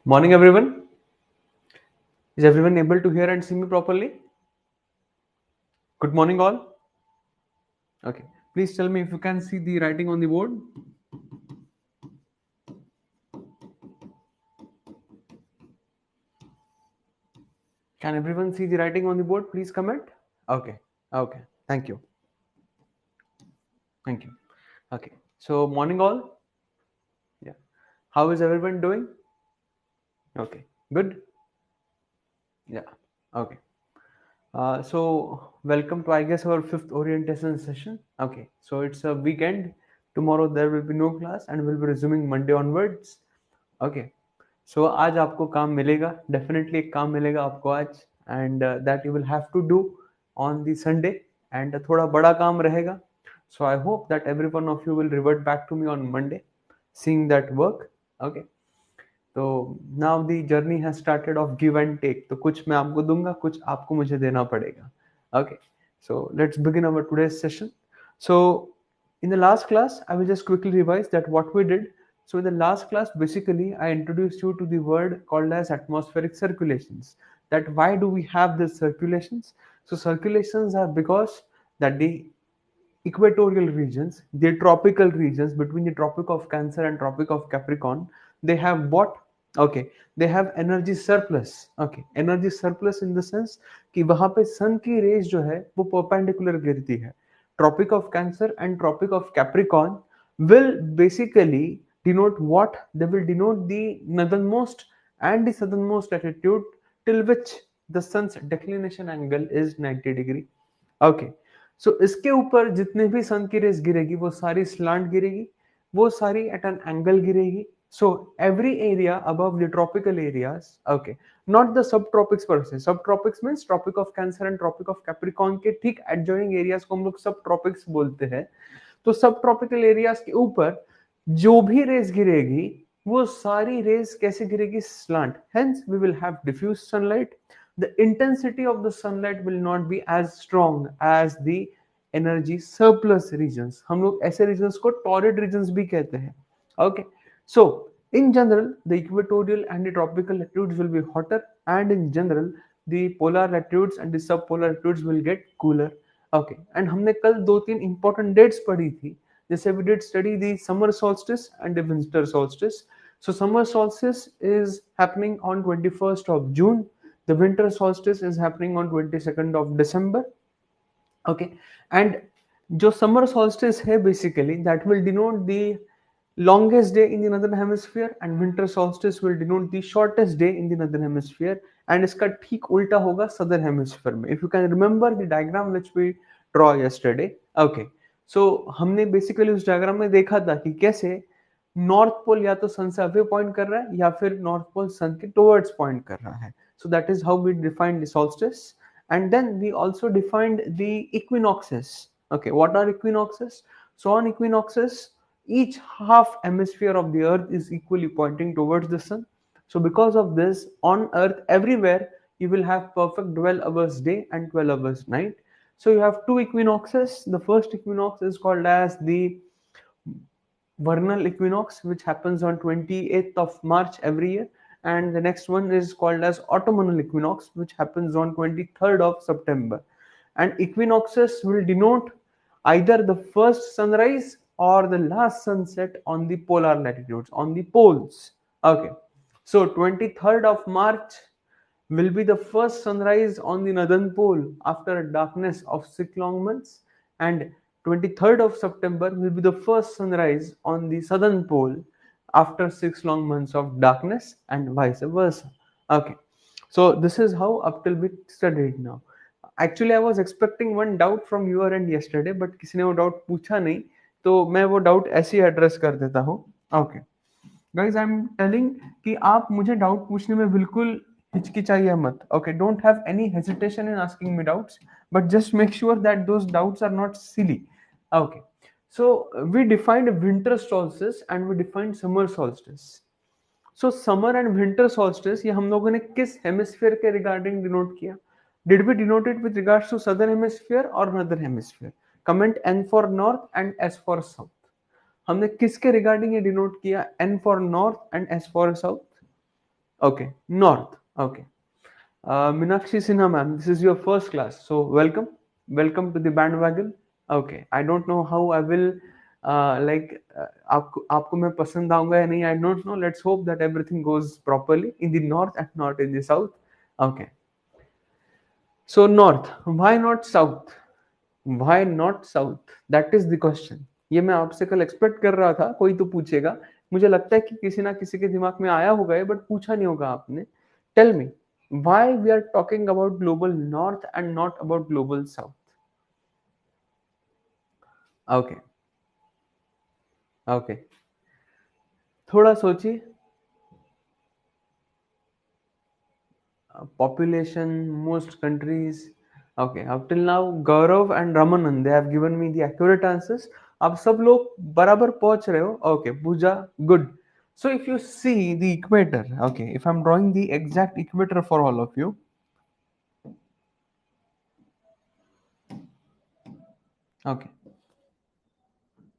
Morning, everyone. Is everyone able to hear and see me properly? Good morning, all. Okay. Please tell me if you can see the writing on the board. Can everyone see the writing on the board? Please comment. Okay. Okay. Thank you. Thank you. Okay. So, morning, all. Yeah. How is everyone doing? Okay. Good. Yeah. Okay. So welcome to, I guess, our fifth orientation session. Okay, so it's a weekend. Tomorrow there will be no class and we'll be resuming Monday onwards. Okay, so आज आपको काम मिलेगा, definitely एक काम मिलेगा आपको आज, and that you will have to do on the Sunday, and थोड़ा बड़ा काम रहेगा. So I hope that every one of you will revert back to me on Monday, seeing that work. Okay. तो now the journey has started of give and take. तो कुछ मैं आपको दूंगा, कुछ आपको मुझे देना पड़ेगा. Okay, so let's begin our today's session. So in the last class, I will just quickly revise that what we did. So in the last class, basically I introduced you to the word called as atmospheric circulations. That why do we have these circulations? So circulations are because that the equatorial regions, the tropical regions between the Tropic of Cancer and Tropic of Capricorn, they have what? Okay, they have energy surplus. Okay, energy surplus in the sense कि वहां पे सन की raise जो है वो perpendicular गिरती है. Tropic of Cancer and Tropic of Capricorn will basically denote what? They will denote the northernmost and the southernmost latitude till which the sun's declination angle is 90 degree. Okay, सो इसके ऊपर जितने भी सन की रेस गिरेगी वो सारी स्लांट गिरेगी, वो सारी एट एन एंगल गिरेगी. So every area above the tropical areas, okay, not the subtropics पर से. Subtropics means tropic of cancer and tropic of capricorn के ठीक एडजॉइनिंग एरियाज को हम लोग सब ट्रॉपिक्स बोलते हैं. तो सब ट्रॉपिकल एरियाज के ऊपर जो भी रेस गिरेगी वो सारी रेस कैसे गिरेगी? Slant. Hence we will have diffuse sunlight. The intensity of the sunlight will not be as strong as the energy surplus regions. हम लोग ऐसे regions को torrid regions भी कहते हैं. Okay, so in general the equatorial and the tropical latitudes will be hotter, and in general the polar latitudes and the subpolar latitudes will get cooler. Okay, and हमने कल दो तीन important dates पढ़ी थी. जैसे we did study the summer solstice and the winter solstice. So summer solstice is happening on 21st of June. The winter solstice is happening on 22nd of December. Okay, and जो summer solstice है basically that will denote the longest day in the northern hemisphere, and winter solstice will denote the shortest day in the northern hemisphere, and इसका ठीक उल्टा होगा southern hemisphere में. If you can remember the diagram which we draw yesterday. Okay, so हमने basically उस diagram में देखा था कि कैसे नॉर्थ पोल या तो सन से अवे पॉइंट कर रहा है या फिर नॉर्थ पोल सन के टुवर्ड्स पॉइंट कर रहा है. So that is how we define the solstice. And then we also defined the equinoxes. Okay, what are equinoxes? So on equinoxes, each half hemisphere of the earth is equally pointing towards the sun. So because of this, on earth everywhere you will have perfect 12 hours day and 12 hours night. So you have two equinoxes. The first equinox is called as the vernal equinox, which happens on 28th of March every year, and the next one is called as autumnal equinox, which happens on 23rd of September. And equinoxes will denote either the first sunrise or the last sunset on the polar latitudes, on the poles. Okay, so 23rd of March will be the first sunrise on the northern pole after a darkness of 6 long months, and 23rd of September will be the first sunrise on the southern pole after 6 long months of darkness, and vice versa. Okay, So this is how up till we studied now. Actually I was expecting one doubt from your end yesterday, but किसी ने वो doubt पूछा नहीं, तो मैं वो doubt ऐसे ही address कर देता हूँ. Okay guys, I am telling कि आप मुझे डाउट पूछने में बिल्कुल हिचकिचाइए मत. Okay, don't have any hesitation in asking me doubts, but just make sure that those doubts are not silly. Okay, so we defined winter solstice and we defined summer solstice. So summer and winter solstice ये हम लोगों ने किस hemisphere के regarding denote किया? Did we denote it with regards to southern hemisphere or northern hemisphere? Comment N for north and S for south. हमने किसके regarding ये डिनोट किया? N for north and S for south. Okay, north. Okay. Minakshi Sinha ma'am, this is your first class, so welcome to the bandwagon. Okay, I don't know how I will आपको मैं पसंद आऊंगा या नहीं, I don't know. Let's hope that everything goes properly in the north and not in the south. Okay, so north, why not south? Why not south? That is the question. ये मैं आपसे कल एक्सपेक्ट कर रहा था कोई तो पूछेगा. मुझे लगता है कि किसी ना किसी के दिमाग में आया होगा ये, बट पूछा नहीं होगा आपने. Tell me, why we are talking about global north and not about global south? Okay, okay, थोड़ा सोचिए. Population, most countries. Okay, up till now Gaurav and Ramanand, they have given me the accurate answers. आप सब लोग बराबर पहुंच रहे हो. Okay, Pooja, good. So if you see the equator, okay, if I'm drawing the exact equator for all of you. Okay,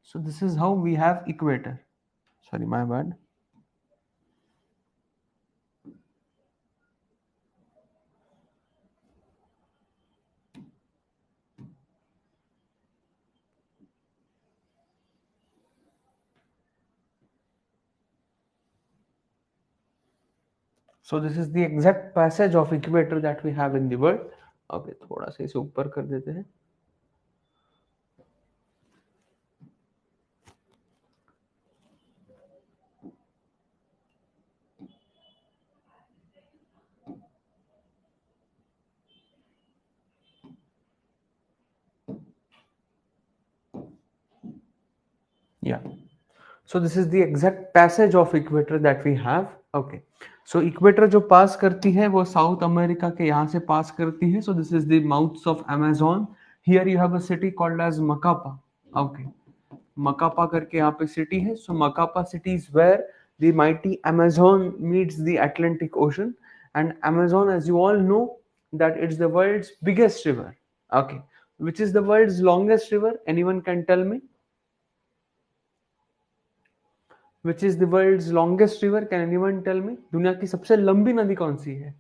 so this is how we have equator. Sorry, my bad. So this is the exact passage of equator that we have in the world. Okay, थोड़ा सा इसे ऊपर कर देते हैं. Yeah. So this is the exact passage of equator that we have. Okay. So equator जो पास करती है वो साउथ अमेरिका के यहाँ से पास करती है. So this is the mouths of Amazon. Here you have a city called as Macapa. Okay. Macapa करके यहाँ पे city है. So Macapa city is where the mighty Amazon meets the Atlantic Ocean. And Amazon, as you all know, that it's the world's biggest river. Okay. Which is the world's longest river? Anyone can tell me? Which is the world's longest river? Can anyone tell me? दुनिया की सबसे लंबी नदी कौन सी है?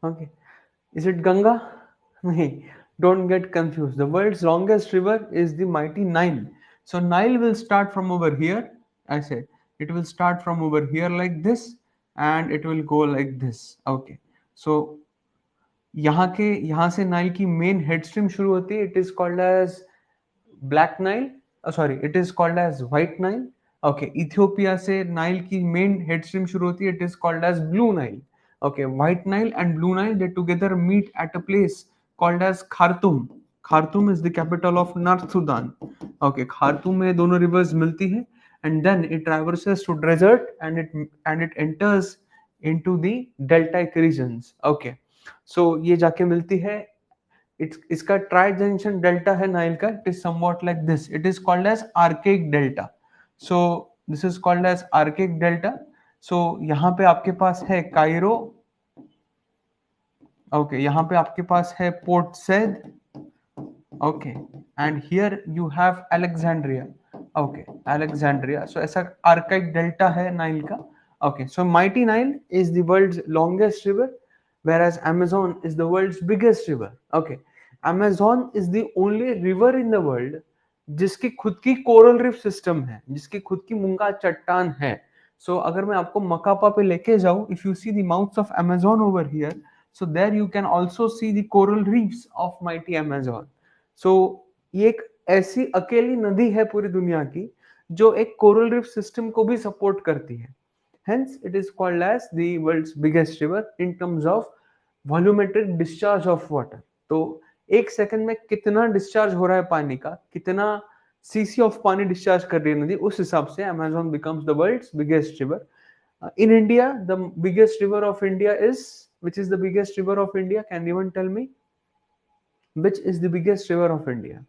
Okay. Is it Ganga? नहीं. Don't get confused. The world's longest river is the mighty Nile. So Nile will start from over here. I said it will start from over here like this, and it will go like this. Okay. So यहाँ से Nile की main head stream शुरू होती है. It is called as black Nile. Sorry, it is called as white Nile. Okay, Ethiopia से Nile की main head stream शुरू होती है. It is called as blue Nile. Okay, white Nile and blue Nile they together meet at a place called as Khartoum. Khartoum is the capital of north Sudan. Okay, Khartoum में दोनों reverse मिलती है and then it traverses to desert and it enters into the deltaic regions. Okay, so ये जाके मिलती है. इसका tri junction delta है नाइल का. It is somewhat like this. It is called as archaic delta. So this is called as archaic delta. So यहाँ पे आपके पास है कायरो. ओके, यहाँ पे आपके पास है Port Said. Okay, and here you have Alexandria. Okay, Alexandria. So ऐसा आर्काइक डेल्टा है नाइल का. Okay, so mighty Nile is the world's longest river, whereas Amazon is the world's biggest river. Okay, Amazon is the only river in the world जिसकी खुद की coral reef system है, जिसकी खुद की मुंगा चट्टान है. सो अगर मैं आपको मकापा पे लेके जाऊं, if you see the mouths of Amazon over here, so there you can also see the coral reefs of mighty Amazon. So ये एक ऐसी अकेली नदी है पूरी दुनिया की जो एक कोरल रिफ सिस्टम को भी सपोर्ट करती है. Hence it is called as the world's biggest river in terms of volumetric discharge of water. तो एक सेकंड में कितना डिस्चार्ज हो रहा है पानी का, कितना सीसी ऑफ पानी डिस्चार्ज कर रही है नदी, उस हिसाब से Amazon becomes the world's biggest river. In India, the biggest river of India is, which is the biggest river of India? Can anyone tell me? Which is the biggest river of India?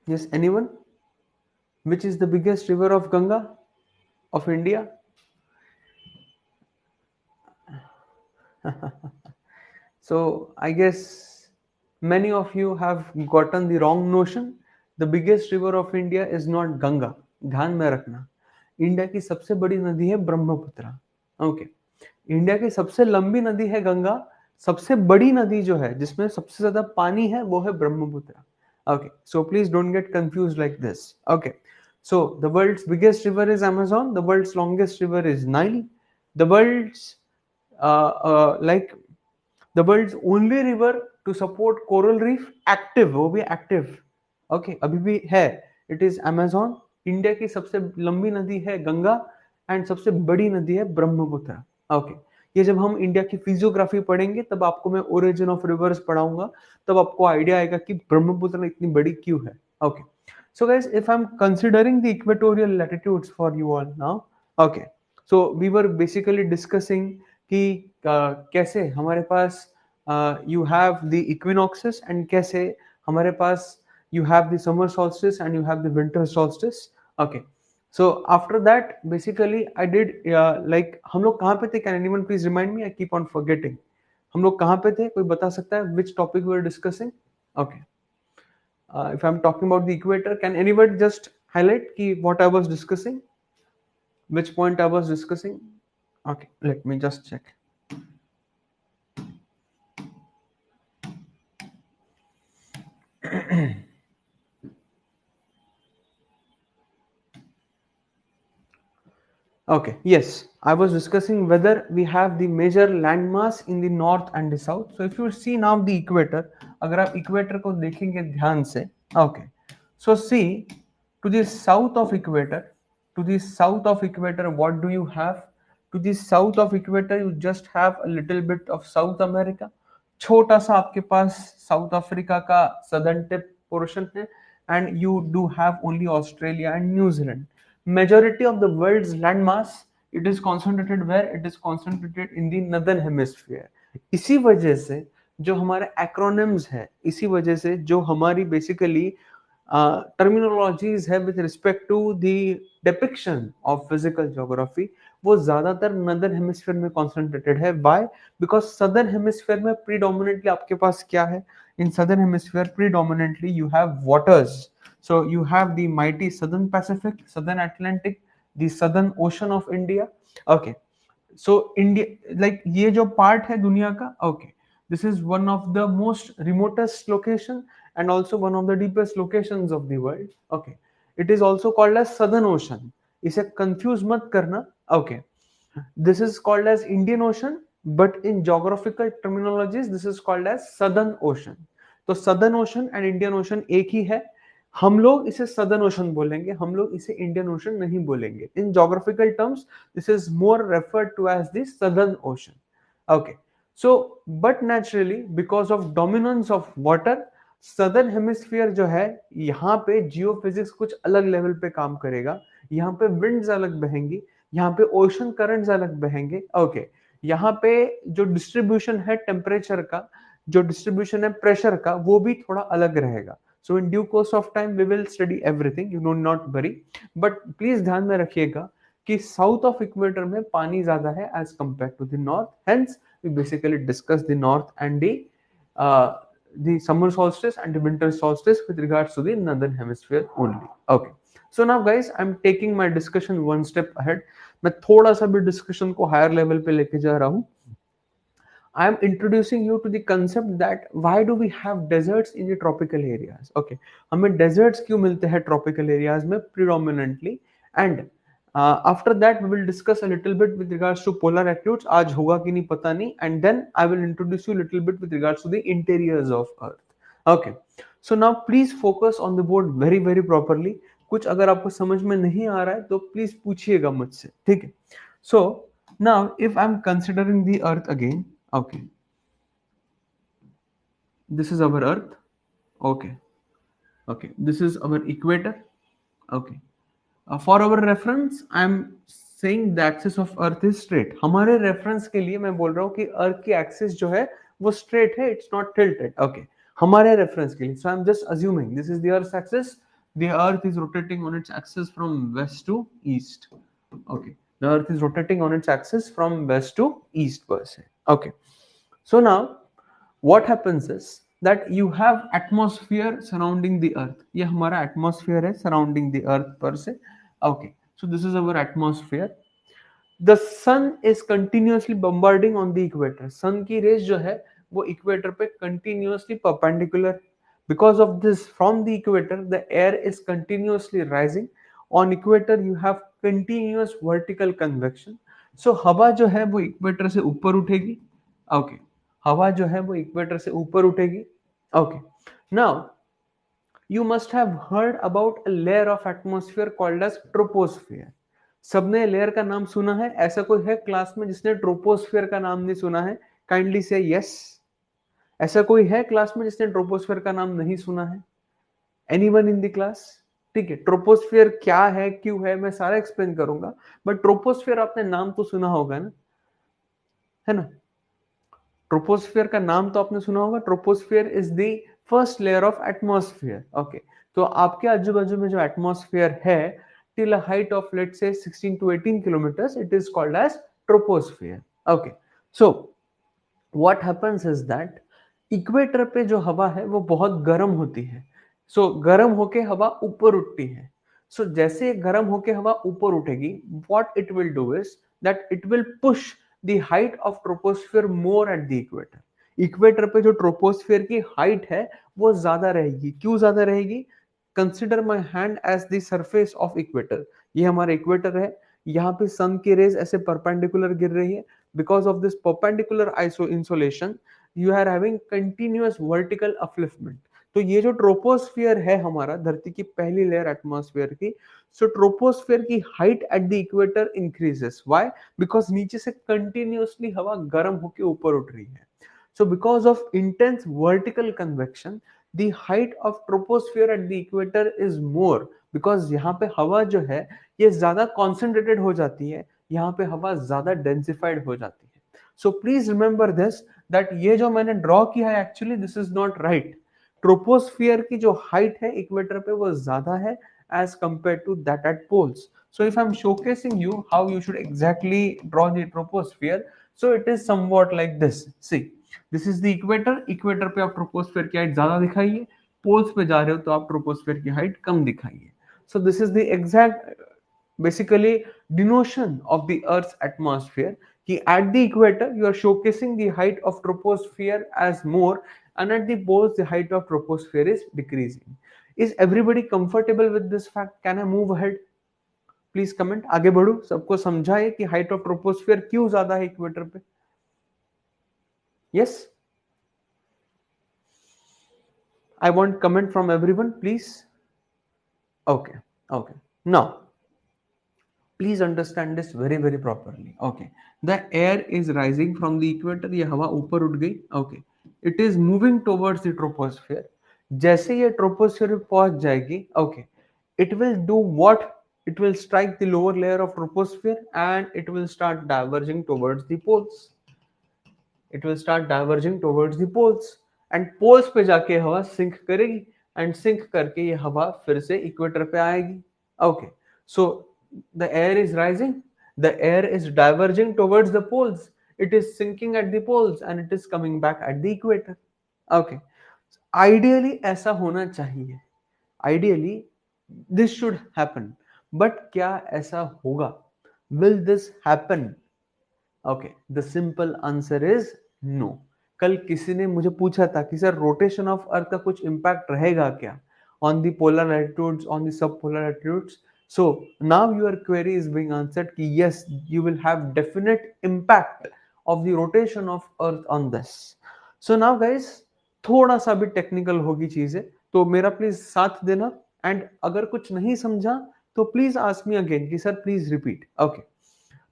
Yes, anyone? Which is the biggest river of Ganga of India? So I guess many of you have gotten the wrong notion. The biggest river of India is not Ganga. ध्यान में रखना, India की सबसे बड़ी नदी है Brahmaputra. Okay, India की सबसे लंबी नदी है गंगा. सबसे बड़ी नदी जो है जिसमें सबसे ज्यादा पानी है वो है Brahmaputra. Okay, so please don't get confuse like this. Okay, so the world's biggest river is Amazon, the world's longest river is Nile, the world's like the world's only river to support coral reef active, वो भी active. Okay, अभी भी है, it is Amazon. India की सबसे लंबी नदी है गंगा एंड सबसे बड़ी नदी है ब्रह्मपुत्र. ओके, ये जब हम इंडिया की फिजियोग्राफी पढ़ेंगे तब आपको मैं ओरिजिन ऑफ रिवर्स पढ़ाऊंगा, तब आपको आइडिया आएगा कि ब्रह्मपुत्र इतनी बड़ी क्यों है. Okay, so guys, if I'm considering the equatorial latitudes for you all now, okay, so we were basically discussing कि कैसे हमारे पास you have the equinoxes and कैसे हमारे पास you have the summer solstice and you have the winter solstice. Okay, so after that basically I did like हम लोग कहाँ पे थे? Can anyone please remind me? I keep on forgetting. हम लोग कहाँ पे थे? कोई बता सकता है? Which topic we were discussing? Okay. If I'm talking about the equator, can anybody just highlight ki what I was discussing? Which point I was discussing? Okay, let me just check. Okay, yes, I was discussing whether we have the major landmass in the north and the south. So if you see now the equator, अगर आप equator को देखेंगे ध्यान से, okay, so see to the south of equator, to the south of equator, what do you have? To the south of equator, you just have a little bit of South America. छोटा सा आपके पास south Africa का southern tip portion है, and you do have only Australia and New Zealand. Majority of the world's landmass, it is concentrated where? It is concentrated in the northern hemisphere. इसी वजह से जो हमारे एक्रोनिम्स है, इसी वजह से जो हमारी बेसिकली टर्मिनोलॉजीज है with respect to the depiction of physical geography, वो ज्यादातर नदर्न हेमिस्फीयर में कॉन्सेंट्रेटेड है. व्हाई? बिकॉज सदर्न हेमिस्फीयर में प्रीडोमिनेंटली आपके पास क्या है? In southern hemisphere predominantly you have waters. So you have the mighty southern Pacific, southern Atlantic, the southern ocean of India. Okay, so India, like ये जो part है दुनिया का, okay, this is one of the most remotest location and also one of the deepest locations of the world. Okay, it is also called as southern ocean. इसे confuse मत करना. Okay, this is called as Indian Ocean, but in geographical terminologies this is called as southern ocean. तो southern ocean and Indian Ocean एक ही है. हम लोग इसे southern ocean बोलेंगे, हम लोग इसे इंडियन ओशन नहीं बोलेंगे. In geographical terms this is more referred to as the Southern Ocean. Okay, so but naturally because of dominance of water, southern hemisphere जो है यहाँ पे जियोफिजिक्स कुछ अलग लेवल पे काम करेगा. यहाँ पे विंड्स अलग बहेंगी, यहाँ पे ओशन करंट्स अलग बहेंगे. ओके, यहाँ पे जो डिस्ट्रीब्यूशन है टेम्परेचर का, जो डिस्ट्रीब्यूशन है प्रेशर का, वो भी थोड़ा अलग रहेगा. So in due course of time we will study everything, you know, not worry. But please ध्यान में रखिएगा कि साउथ ऑफ इक्वेटर में पानी ज्यादा है as compared to the north. Hence we basically discuss the north and the summer solstice and the winter solstice with regards to the northern hemisphere only. Okay. So now guys, I'm taking my discussion one step ahead. मैं थोड़ा सा भी discussion को higher level पे लेके जा रहा हूँ. I am introducing you to the concept that why do we have deserts in the tropical areas? Okay, हमें deserts क्यों मिलते हैं tropical areas में predominantly, and after that we will discuss a little bit with regards to polar acutes. आज होगा कि नहीं पता नहीं, and then I will introduce you a little bit with regards to the interiors of Earth. Okay, so now please focus on the board very very properly. कुछ अगर आपको समझ में नहीं आ रहा है तो प्लीज पूछिएगा मुझसे, ठीक है? So now if I am considering the earth again, okay, this is our earth, okay, okay, this is our equator, okay. For our reference I am saying the axis of earth is straight. हमारे reference के लिए मैं बोल रहा हूँ कि अर्थ की axis जो है वो स्ट्रेट है, इट्स नॉट टिल्टेड, ओके, हमारे रेफरेंस के लिए. So I am just assuming this is the earth axis, the earth is rotating on its axis from west to east, okay, the earth is rotating on its axis from west to east per se, okay. So now what happens is that you have atmosphere surrounding the earth. ये हमारा atmosphere है surrounding the earth per se, okay. So this is our atmosphere. The sun is continuously bombarding on the equator. sun की raise जो है वो equator पे continuously perpendicular. Because of this, from the equator the air is continuously rising. On equator you have continuous vertical convection. So हवा जो है वो equator से ऊपर उठेगी, okay. हवा जो है वो इक्वेटर से ऊपर उठेगी, okay. Now you must have heard about a layer of atmosphere called as troposphere. सबने लेयर का नाम सुना है? ऐसा कोई है क्लास में जिसने ट्रोपोस्फियर का नाम नहीं सुना है? काइंडली से यस. ऐसा कोई है क्लास में जिसने ट्रोपोस्फियर का नाम नहीं सुना है? Anyone in the class? ठीक है, ट्रोपोस्फियर क्या है, क्यों है, मैं सारा एक्सप्लेन करूंगा, बट ट्रोपोस्फियर आपने नाम तो सुना होगा ना, है ना? ट्रोपोस्फियर का नाम तो आपने सुना होगा. Troposphere is the first layer of atmosphere, okay. तो आपके आजू बाजू में जो एटमॉस्फेयर है till a height of let's say 16 to 18 kilometers, it is called as troposphere, okay. So what happens is that equator पे जो हवा है वो बहुत गर्म होती है. सो गर्म होके हवा ऊपर उठती है. सो जैसे गर्म होके हवा ऊपर उठेगी, what it will do is that it will push the height of troposphere more at the equator. Equator पे जो ट्रोपोस्फियर की हाइट है वो ज्यादा रहेगी. क्यों ज्यादा रहेगी? Consider my hand as the surface of equator. ये हमारा इक्वेटर है, यहाँ पे सन की रेज ऐसे परपेंडिकुलर गिर रही है. Because of this perpendicular iso insolation you are having continuous vertical upliftment. तो ये जो ट्रोपोस्फियर है हमारा, धरती की पहली लेयर एटमॉस्फेयर की, सो ट्रोपोस्फियर की height at the equator increases. Why? Because नीचे से कंटिन्यूअसली हवा गर्म होकर ऊपर उठ रही है. So because of intense vertical convection the height of troposphere at the equator is more. Because यहाँ पे हवा जो है ये ज्यादा कॉन्सेंट्रेटेड हो जाती है, यहाँ पे हवा ज्यादा डेंसिफाइड हो जाती है. So please remember this that ये जो मैंने ड्रॉ किया है actually this is not right. Troposphere की जो हाइट है इक्वेटर पे वो ज्यादा है as compared to that at poles. So if I'm showcasing you how you should exactly draw the troposphere, so it is somewhat like this. See, this is the equator. Equator पे आप troposphere की height ज्यादा दिखाइए, poles पे जा रहे हो तो आप troposphere की हाइट कम दिखाइए. So this is the exact basically denotion of the Earth's atmosphere. कि at the equator you are showcasing the height of troposphere as more, and at the poles the height of troposphere is decreasing. Is everybody comfortable with this fact? Can I move ahead? Please comment. आगे बढ़ू, सबको समझाए कि height of troposphere क्यों ज्यादा है equator पे. Yes, I want comment from everyone please. Okay, okay. Now please understand this very very properly, okay. The air is rising from the equator. ये हवा ऊपर उठ गई, okay. It is moving towards the troposphere. जैसे ये troposphere पे पहुंच जाएगी, okay, it will do what? It will strike the lower layer of troposphere and it will start diverging towards the poles. It will start diverging towards the poles and poles पे जाके हवा sink करेगी and sink करके ये हवा फिर से equator पे आएगी, okay. So the air is rising, the air is diverging towards the poles, it is sinking at the poles and it is coming back at the equator, okay. Ideally ऐसा होना चाहिए, ideally this should happen, but क्या ऐसा होगा? Will this happen? Okay, the simple answer is no. कल किसी ने मुझे पूछा था कि सर रोटेशन ऑफ अर्थ का कुछ इम्पैक्ट रहेगा क्या on the polar altitudes, on the sub polar altitudes. So now your query is being answered कि yes, you will have definite impact of the rotation of earth on this. So now guys, थोड़ा सा भी technical होगी चीजें, तो मेरा please साथ देना एंड अगर कुछ नहीं समझा तो प्लीज आस्क मी अगेन कि sir please repeat. Okay,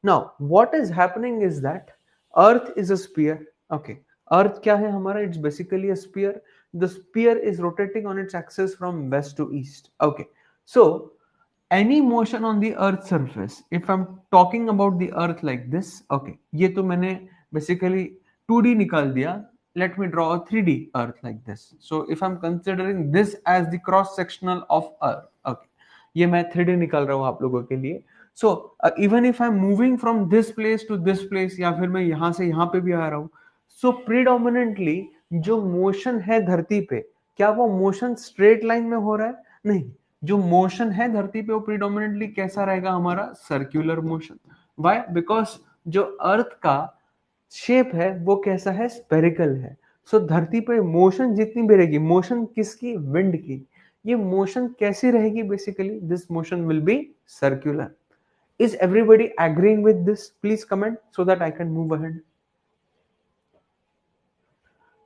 now what is happening is that earth is a sphere. Okay, earth क्या है हमारा? It's basically a sphere. The sphere is rotating on its axis from west to east. Okay, so any motion on the earth surface, if I'm talking about the earth like this, okay, ये तो मैंने basically 2D निकाल दिया. Let me draw a 3D earth like this. So if I'm considering this as the cross sectional of earth, okay, ये मैं 3D निकाल रहा हूँ आप लोगों के लिए. So even if I'm moving from this place to this place, या फिर मैं यहाँ से यहाँ पे भी आ रहा हूँ, so predominantly जो motion है धरती पे, क्या वो motion straight line में हो रहा है? नहीं, जो मोशन है धरती पे वो प्रीडोमिनेंटली कैसा रहेगा हमारा? Circular motion. व्हाई? बिकॉज जो अर्थ का शेप है वो कैसा है? स्पेरिकल है. सो धरती पे मोशन जितनी भी रहेगी, मोशन किसकी? विंड की. ये मोशन कैसी रहेगी? Basically this motion will be circular. Is everybody agreeing with this? Please comment so that I can move ahead.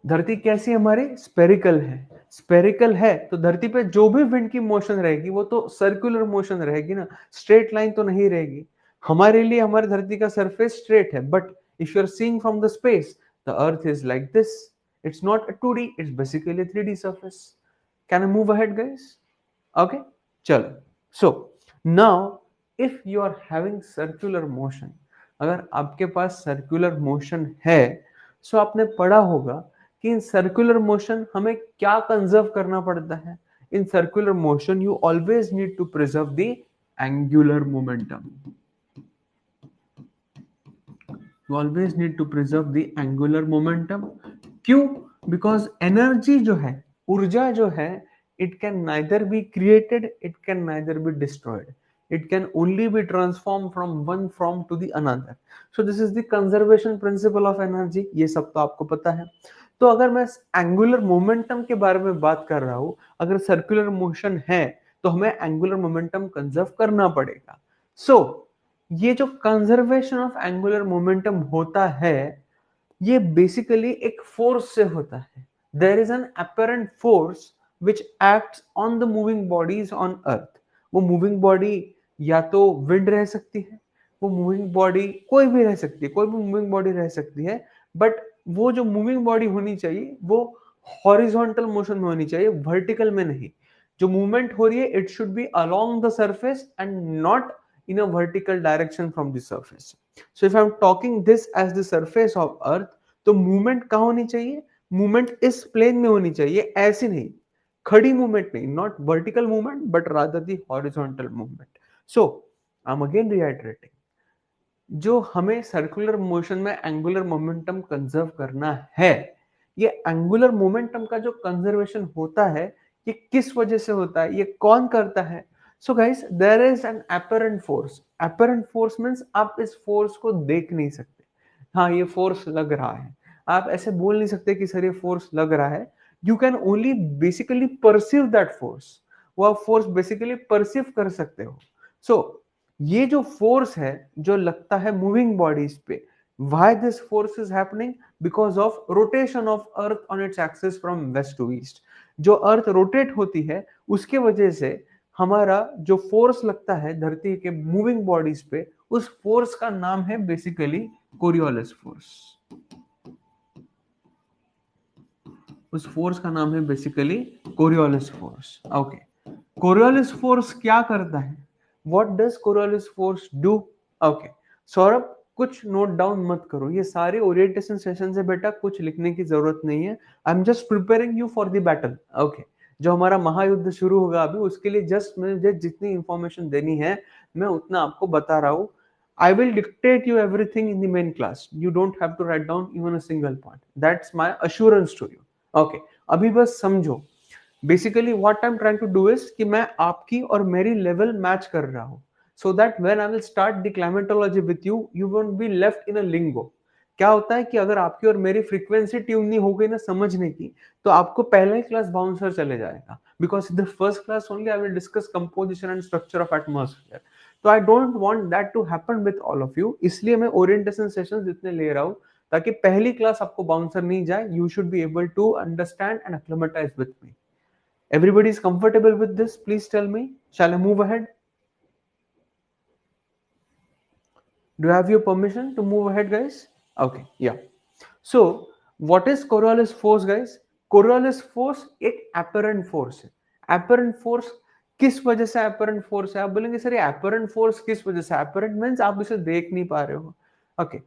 धरती कैसी हमारी? स्पेरिकल है. स्पेरिकल है तो धरती पे जो भी विंड की मोशन रहेगी वो तो सर्कुलर मोशन रहेगी ना, स्ट्रेट लाइन तो नहीं रहेगी. हमारे लिए हमारी धरती का सरफेस स्ट्रेट है, but if you are seeing from the space, the earth is like this. It's not a 2D, it's basically a 3D surface. Can I move ahead, guys? Okay, चलो. So now if you are having circular motion, अगर आपके पास circular motion है, सो आपने पढ़ा होगा कि इन circular motion हमें क्या कंजर्व करना पड़ता है? In circular motion you always need to preserve the angular momentum. You always need to preserve the angular momentum. क्यों? बिकॉज एनर्जी जो है, ऊर्जा जो है, it can neither be created, it can neither be destroyed. It can only be transformed from one form to the another. So this is the conservation principle of energy. ये सब तो आपको पता है. तो अगर मैं एंगुलर मोमेंटम के बारे में बात कर रहा हूं, अगर सर्कुलर मोशन है तो हमें एंगुलर मोमेंटम कंजर्व करना पड़ेगा. सो ये जो कंजर्वेशन ऑफ एंगुलर मोमेंटम होता है, ये बेसिकली एक फोर्स से होता है. There is an apparent force which acts on the moving bodies on earth. वो मूविंग बॉडी या तो विंड रह सकती है, वो मूविंग बॉडी कोई भी रह सकती है, कोई भी मूविंग बॉडी रह सकती है, बट वो जो मूविंग बॉडी होनी चाहिए वो हॉरिजॉन्टल मोशन में होनी चाहिए, वर्टिकल में नहीं. जो मूवमेंट हो रही है it should be along the surface and not in a vertical direction from the surface. So if I'm talking this as the surface of earth, तो मूवमेंट कहाँ होनी चाहिए? मूवमेंट इस प्लेन में होनी चाहिए, ऐसी नहीं, खड़ी मूवमेंट नहीं, not vertical movement but rather the horizontal movement. So I am again reiterating, जो हमें सर्कुलर मोशन में एंगुलर मोमेंटम कंजर्व करना है, ये एंगुलर मोमेंटम का जो कंजर्वेशन होता है ये किस वजह से होता है? ये कौन करता है? So guys, there is an apparent force. Apparent force means आप इस फोर्स को देख नहीं सकते. हाँ, ये फोर्स लग रहा है, आप ऐसे बोल नहीं सकते कि सर ये फोर्स लग रहा है. You can only basically perceive that force. वो आप फोर्स बेसिकली परसीव कर सकते हो. सो ये जो फोर्स है जो लगता है मूविंग बॉडीज पे, why this force is happening? Because of rotation of earth on its axis from west to east. जो अर्थ रोटेट होती है उसके वजह से हमारा जो फोर्स लगता है धरती के मूविंग बॉडीज पे, उस फोर्स का नाम है बेसिकली कोरियोलिस फोर्स. उस फोर्स का नाम है basically Coriolis force. Okay, Coriolis force क्या करता है? What does Coriolis force do? Okay, Saurabh कुछ नोट डाउन मत करो, ये सारे ओरिएंटेशन सेशन से बेटा कुछ लिखने की जरूरत नहीं है. आई am just preparing you for the battle. Okay, जो हमारा महायुद्ध शुरू होगा अभी, उसके लिए जस्ट मुझे जितनी इंफॉर्मेशन देनी है मैं उतना आपको बता रहा हूँ. I will dictate you everything in the main class. You don't have to write down even a single point. That's my assurance to you. Okay, अभी बस समझो. Basically what I am trying to do is कि मैं आपकी और मेरी level match कर रहा हूं, so that when I will start the climatology with you, you won't be left in a lingo. क्या होता है कि अगर आपकी और मेरी फ्रीक्वेंसी ट्यून नहीं हो गई ना समझने की, तो आपको पहले ही क्लास बाउंसर चले जाएगा. Because the first class only I will discuss composition and structure of atmosphere. तो I don't want that to happen with all of you. इसलिए मैं ओरिएंटेशन सेशंस इतने ले रहा हूं ताकि पहली क्लास आपको बाउंसर नहीं जाए. You should be able to understand and acclimatize with me. Everybody is comfortable with this? Please tell me. Shall I move ahead? Do you have your permission to move ahead, guys? Okay, yeah. So, what is Coriolis force, guys? Coriolis force एक apparent force है. Apparent force किस वजह से apparent force है? आप बोलेंगे sir ये apparent force किस वजह से? Apparent means आप इसे देख नहीं पा रहे हो. Okay,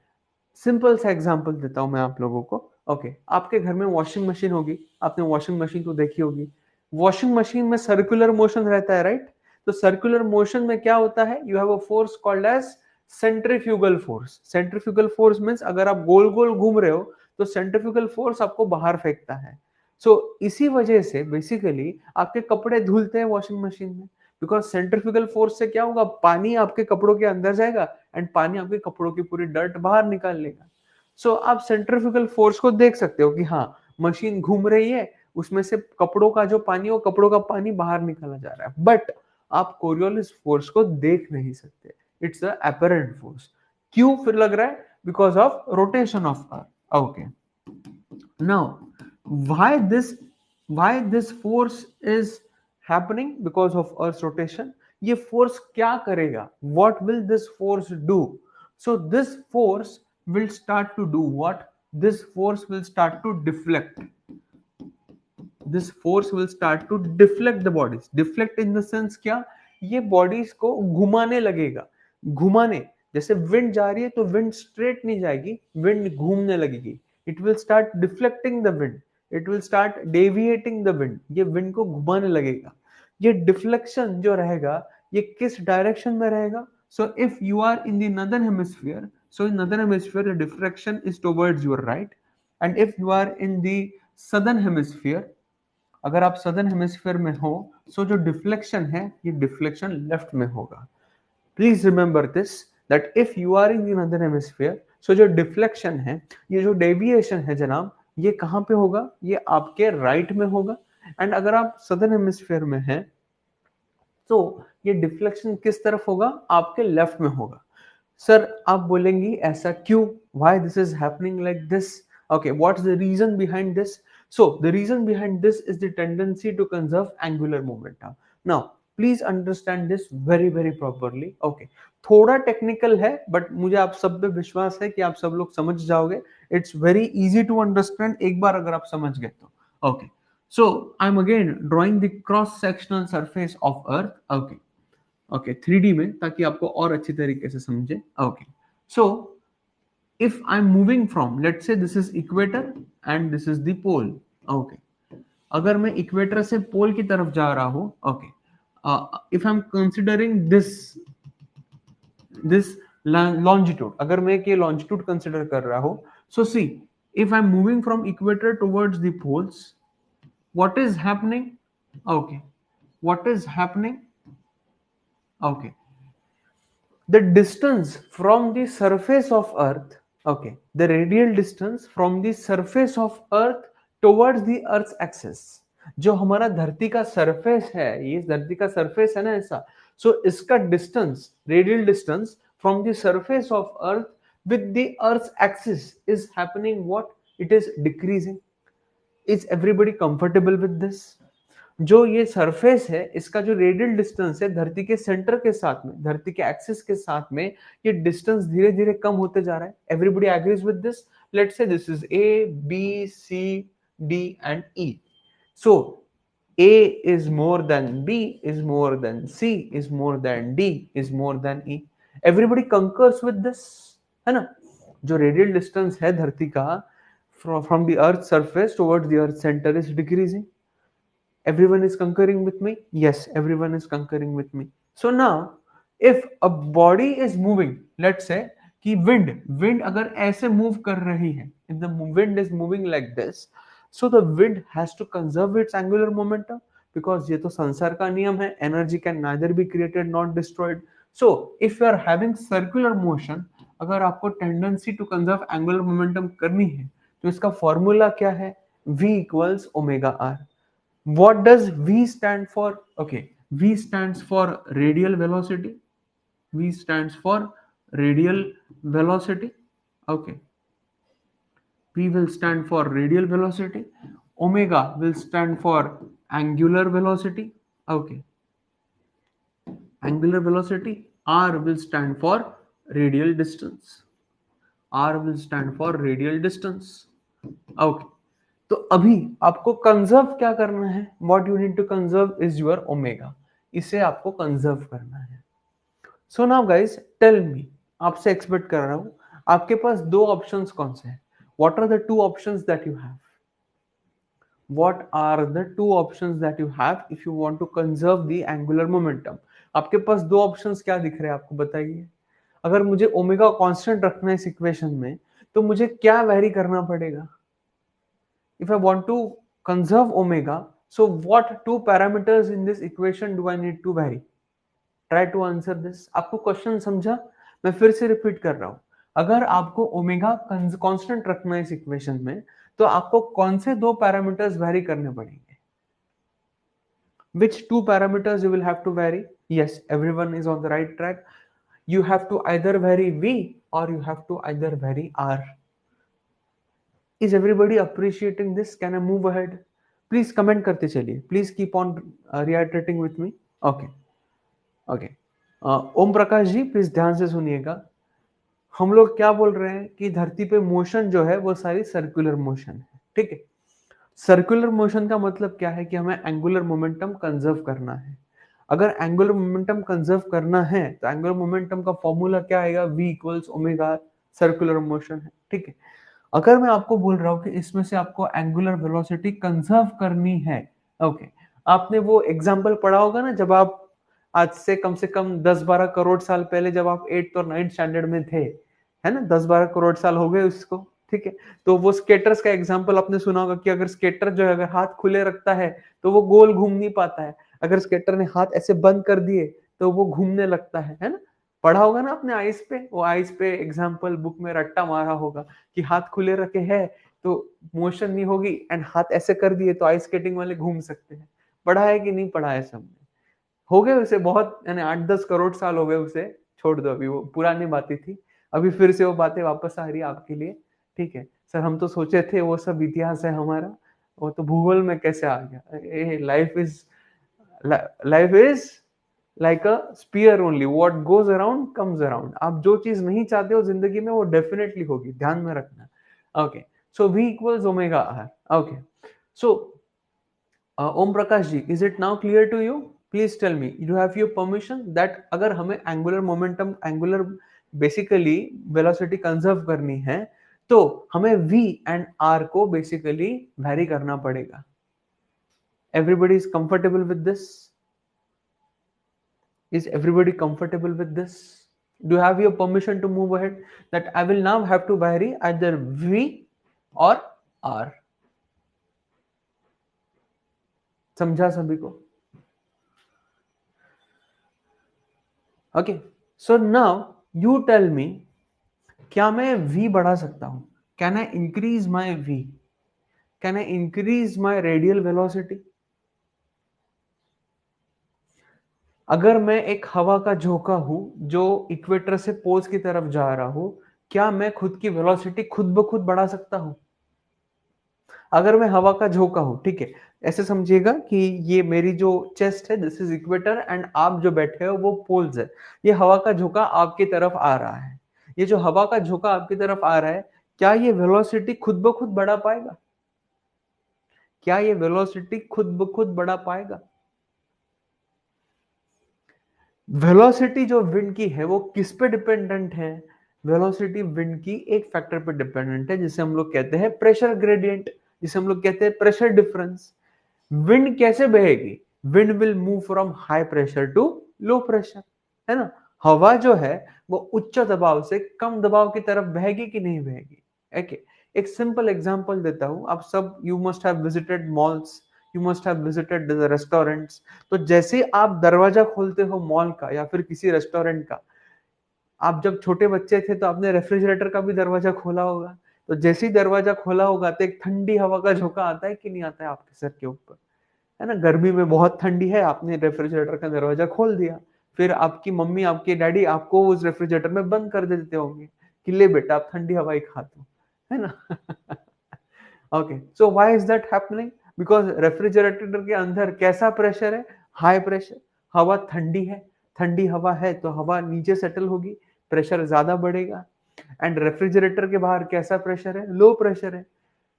सिंपल सा एग्जांपल देता हूं मैं आप लोगों को. ओके, आपके घर में वॉशिंग मशीन होगी, आपने वॉशिंग मशीन को देखी होगी. वॉशिंग मशीन में सर्कुलर मोशन रहता है, राइट? तो सर्कुलर मोशन में क्या होता है? You have a force called as centrifugal force. Centrifugal force means अगर आप गोल गोल घूम रहे हो तो सेंट्रीफ्यूगल फोर्स आपको बाहर फेंकता है. इसी वजह से बेसिकली आपके कपड़े धुलते हैं वॉशिंग मशीन में, बिकॉज सेंट्रीफ्यूगल फोर्स से क्या होगा? पानी आपके कपड़ों के अंदर जाएगा एंड पानी आपके कपड़ों की पूरी डर्ट बाहर निकाल लेगा. आप सेंट्रीफ्यूगल फोर्स को देख सकते हो कि हाँ, मशीन घूम रही है, उसमें से कपड़ों का जो पानी, वो कपड़ों का पानी बाहर निकाला जा रहा है, बट आप कोरियोलिस फोर्स को देख नहीं सकते. It's a apparent force. क्यों फिर लग रहा है? Because of rotation of earth. Okay, now why this force is happening because of earth's rotation? ये फोर्स क्या करेगा? What will this force do? So this force will start to do what? This force will start to deflect. This force will start to deflect the bodies. Deflect in the sense क्या? ये bodies को घुमाने लगेगा. घुमाने, जैसे wind जा रही है तो wind straight नहीं जाएगी, wind घूमने लगेगी. It will start deflecting the wind. It will start deviating the wind. ये wind को घुमाने लगेगा. ये deflection जो रहेगा, ये किस direction में रहेगा? So if you are in the northern hemisphere, so in northern hemisphere the deflection is towards your right, and if you are in the southern hemisphere, अगर आप सदर्न हेमिस्फीयर में हो, सो जो डिफ्लेक्शन है, ये डिफ्लेक्शन लेफ्ट में होगा. Please remember this, that if you are in the northern hemisphere, so जो डिफ्लेक्शन है, ये जो डेविएशन है जनाब, ये कहां पे होगा? ये आपके राइट में होगा. एंड अगर आप सदर्न हेमिस्फीयर में हैं, तो ये डिफ्लेक्शन किस तरफ होगा? आपके लेफ्ट में होगा. सर आप बोलेंगी ऐसा क्यों? Why this is happening like this? Okay, what's the reason behind this? So the reason behind this is the tendency to conserve angular momentum. Now, please understand this very very properly. Okay, थोड़ा technical है, but मुझे आप सब पे विश्वास है कि आप सब लोग समझ जाओगे. It's very easy to understand एक बार अगर आप समझ गए तो. Okay, so I am again drawing the cross sectional surface of earth. Okay, okay, 3D में, ताकि आपको और अच्छी तरीके से समझे. Okay, so if I'm moving from, let's say this is equator and this is the pole. Okay, अगर मैं इक्वेटर से पोल की तरफ जा रहा हूं, okay, if I am considering this longitude, अगर मैं ये लॉन्जिट्यूड कंसिडर कर रहा हूं, so see, if I am moving from equator towards the poles, what is happening? Okay, what is happening? Okay, the distance from the surface of earth, okay, the radial distance from the surface of earth towards the earth's axis, जो हमारा धरती का surface है, ये धरती का surface है ना ऐसा, सो इसका distance, radial distance from the surface of earth with the earth's axis is happening what? It is decreasing. Is everybody comfortable with this? जो ये सरफेस है, इसका जो रेडियल डिस्टेंस है धरती के सेंटर के साथ में, धरती के एक्सिस के साथ में, ये डिस्टेंस धीरे धीरे कम होते जा रहा है. Everybody agrees with this? Let's say this is A, B, C, D and E. So A is more than B is more than C is more than D is more than E. Everybody concurs with this, है ना? जो radial distance है धरती का from the earth surface towards the earth center is decreasing. Everyone is concurring with me? Yes, everyone is concurring with me. So now if a body is moving, let's say कि wind अगर ऐसे move कर रही है, if the wind is moving like this, so the wind has to conserve its angular momentum, because ये तो संसार का नियम है, energy can neither be created nor destroyed. So if you are having circular motion, अगर आपको tendency to conserve angular momentum करनी है, तो इसका formula क्या है? V equals omega r. What does V stand for? Okay, V stands for radial velocity. V stands for radial velocity. Okay, P will stand for radial velocity. Omega will stand for angular velocity. Okay, angular velocity. R will stand for radial distance. R will stand for radial distance. Okay. तो अभी आपको conserve क्या करना है? What you need to conserve is your omega. इसे आपको conserve करना है. So now guys, tell me, आपसे एक्सपेक्ट कर रहा हूं, आपके पास दो ऑप्शंस कौन से हैं? What are the two options that you have? What are the two options that you have if you want to conserve the angular momentum? आपके पास दो ऑप्शंस क्या दिख रहे हैं आपको बताइए. अगर मुझे ओमेगा कांस्टेंट रखना है इस इक्वेशन में, तो मुझे क्या वेरी करना पड़ेगा? If I want to conserve omega, so what two parameters in this equation do I need to vary? Try to answer this. आपको क्वेश्चन समझा? मैं फिर से रिपीट कर रहा हूं. अगर आपको ओमेगा कांस्टेंट रखना है इस इक्वेशन में, तो आपको कौन से दो पैरामीटर्स वेरी करने पड़ेंगे? Which two parameters you will have to vary? Yes, everyone is on the right track. You have to either vary V or you have to either vary R. Is everybody appreciating this? Can I move ahead? Please comment करते चलिए. Please keep on reiterating with me. Okay. Okay. Om Prakash ji please ध्यान से सुनिएगा. हम लोग क्या बोल रहे हैं कि धरती पे मोशन जो है वो सारी सर्कुलर मोशन है. ठीक है. सर्कुलर मोशन का मतलब क्या है कि हमें एंगुलर मोमेंटम कंजर्व करना है. अगर एंगुलर मोमेंटम कंजर्व करना है तो एंगुलर मोमेंटम का फॉर्मूला क्या आएगा? v equals omega. Circular motion है. ठीक है. अगर मैं आपको बोल रहा हूं कि इसमें से आपको एंगुलर वेलोसिटी कंजर्व करनी है, ओके, आपने वो एग्जांपल पढ़ा होगा ना, जब आप आज से कम 10-12 करोड़ साल पहले जब आप 8th और 9th स्टैंडर्ड में थे, है ना, 10-12 करोड़ साल हो गए उसको. ठीक है. तो वो स्केटर्स का एग्जांपल आपने सुना होगा कि अगर स्केटर जो है अगर हाथ खुले रखता है तो वो गोल घूम नहीं पाता है. अगर स्केटर ने हाथ ऐसे बंद कर दिए तो वो घूमने लगता है ना. पढ़ा होगा ना आपने आइस पे, वो आइस पे एग्जांपल बुक में रट्टा मारा होगा कि हाथ खुले रखे हैं तो मोशन नहीं होगी, एंड हाथ ऐसे कर दिए तो आइस स्केटिंग वाले घूम सकते हैं. पढ़ा है कि नहीं पढ़ा है? सबने हो गए उसे बहुत, यानी 8-10 करोड़ साल हो गए उसे. छोड़ दो, अभी वो पुरानी बातें थी. अभी फिर से वो बातें वापस आ रही है आपके लिए. ठीक है सर, हम तो सोचे थे वो सब इतिहास है हमारा, वो तो भूगोल में कैसे आ गया? Life is like a spear only, what goes around comes around. आप जो चीज नहीं चाहते हो जिंदगी में वो डेफिनेटली होगी, ध्यान में रखना. Okay. So v equals omega r. Okay. So Om Prakash ji, is it now clear to you? Please tell me, you have your permission that अगर हमें angular momentum, angular basically velocity conserve करनी है तो हमें v एंड r को basically vary करना पड़ेगा. Everybody is comfortable with this? Is everybody comfortable with this? Do you have your permission to move ahead? That I will now have to vary either V or R. समझा सभी को? Okay. So now you tell me, क्या मैं V बढ़ा सकता हूं? Can I increase my V? Can I increase my radial velocity? अगर मैं एक हवा का झोंका हूं जो इक्वेटर से पोल्स की तरफ जा रहा हूं, क्या मैं खुद की वेलोसिटी खुद ब खुद बढ़ा सकता हूं? अगर मैं हवा का झोंका हूं, ठीक है, ऐसे समझिएगा कि ये मेरी जो चेस्ट है दिस इज इक्वेटर एंड आप जो बैठे हो वो पोल्स है. ये हवा का झोंका आपकी तरफ आ रहा है. ये जो हवा का झोंका आपकी तरफ आ रहा है, क्या ये वेलोसिटी खुद ब खुद बढ़ा पाएगा? क्या ये वेलोसिटी खुद ब खुद बढ़ा पाएगा? वेलोसिटी जो विंड की है वो किस पे डिपेंडेंट है? वेलोसिटी विंड की एक फैक्टर पे डिपेंडेंट है जिसे हम लोग कहते हैं प्रेशर ग्रेडियंट, जिसे हम लोग कहते हैं प्रेशर डिफरेंस. विंड कैसे बहेगी? Wind will move from high pressure to low pressure, है ना. हवा जो है वो उच्च दबाव से कम दबाव की तरफ बहेगी कि नहीं बहेगी? ओके. एक सिंपल एग्जांपल देता हूं. आप सब you must have visited malls, you must have visited the restaurants. तो जैसे आप दरवाजा खोलते हो मॉल का या फिर किसी रेस्टोरेंट का, आप जब छोटे बच्चे थे तो आपने रेफ्रिजरेटर का भी दरवाजा खोला होगा. तो जैसे ही दरवाजा खोला होगा तो एक ठंडी हवा का झोंका आता है कि नहीं आता है आपके सर के ऊपर, है ना. गर्मी में बहुत ठंडी है, आपने रेफ्रिजरेटर का दरवाजा खोल दिया, फिर आपकी मम्मी आपके डैडी आपको उस रेफ्रिजरेटर में बंद कर देते होंगे कि ले बेटा आप ठंडी हवा ही खा दो, है ना. Okay. So why is that happening? Because refrigerator के अंदर कैसा प्रेशर है, हाई प्रेशर, हवा ठंडी है, ठंडी हवा है तो हवा नीचे सेटल होगी, प्रेशर ज्यादा बढ़ेगा। एंड रेफ्रिजरेटर के बाहर कैसा प्रेशर है, लो प्रेशर है।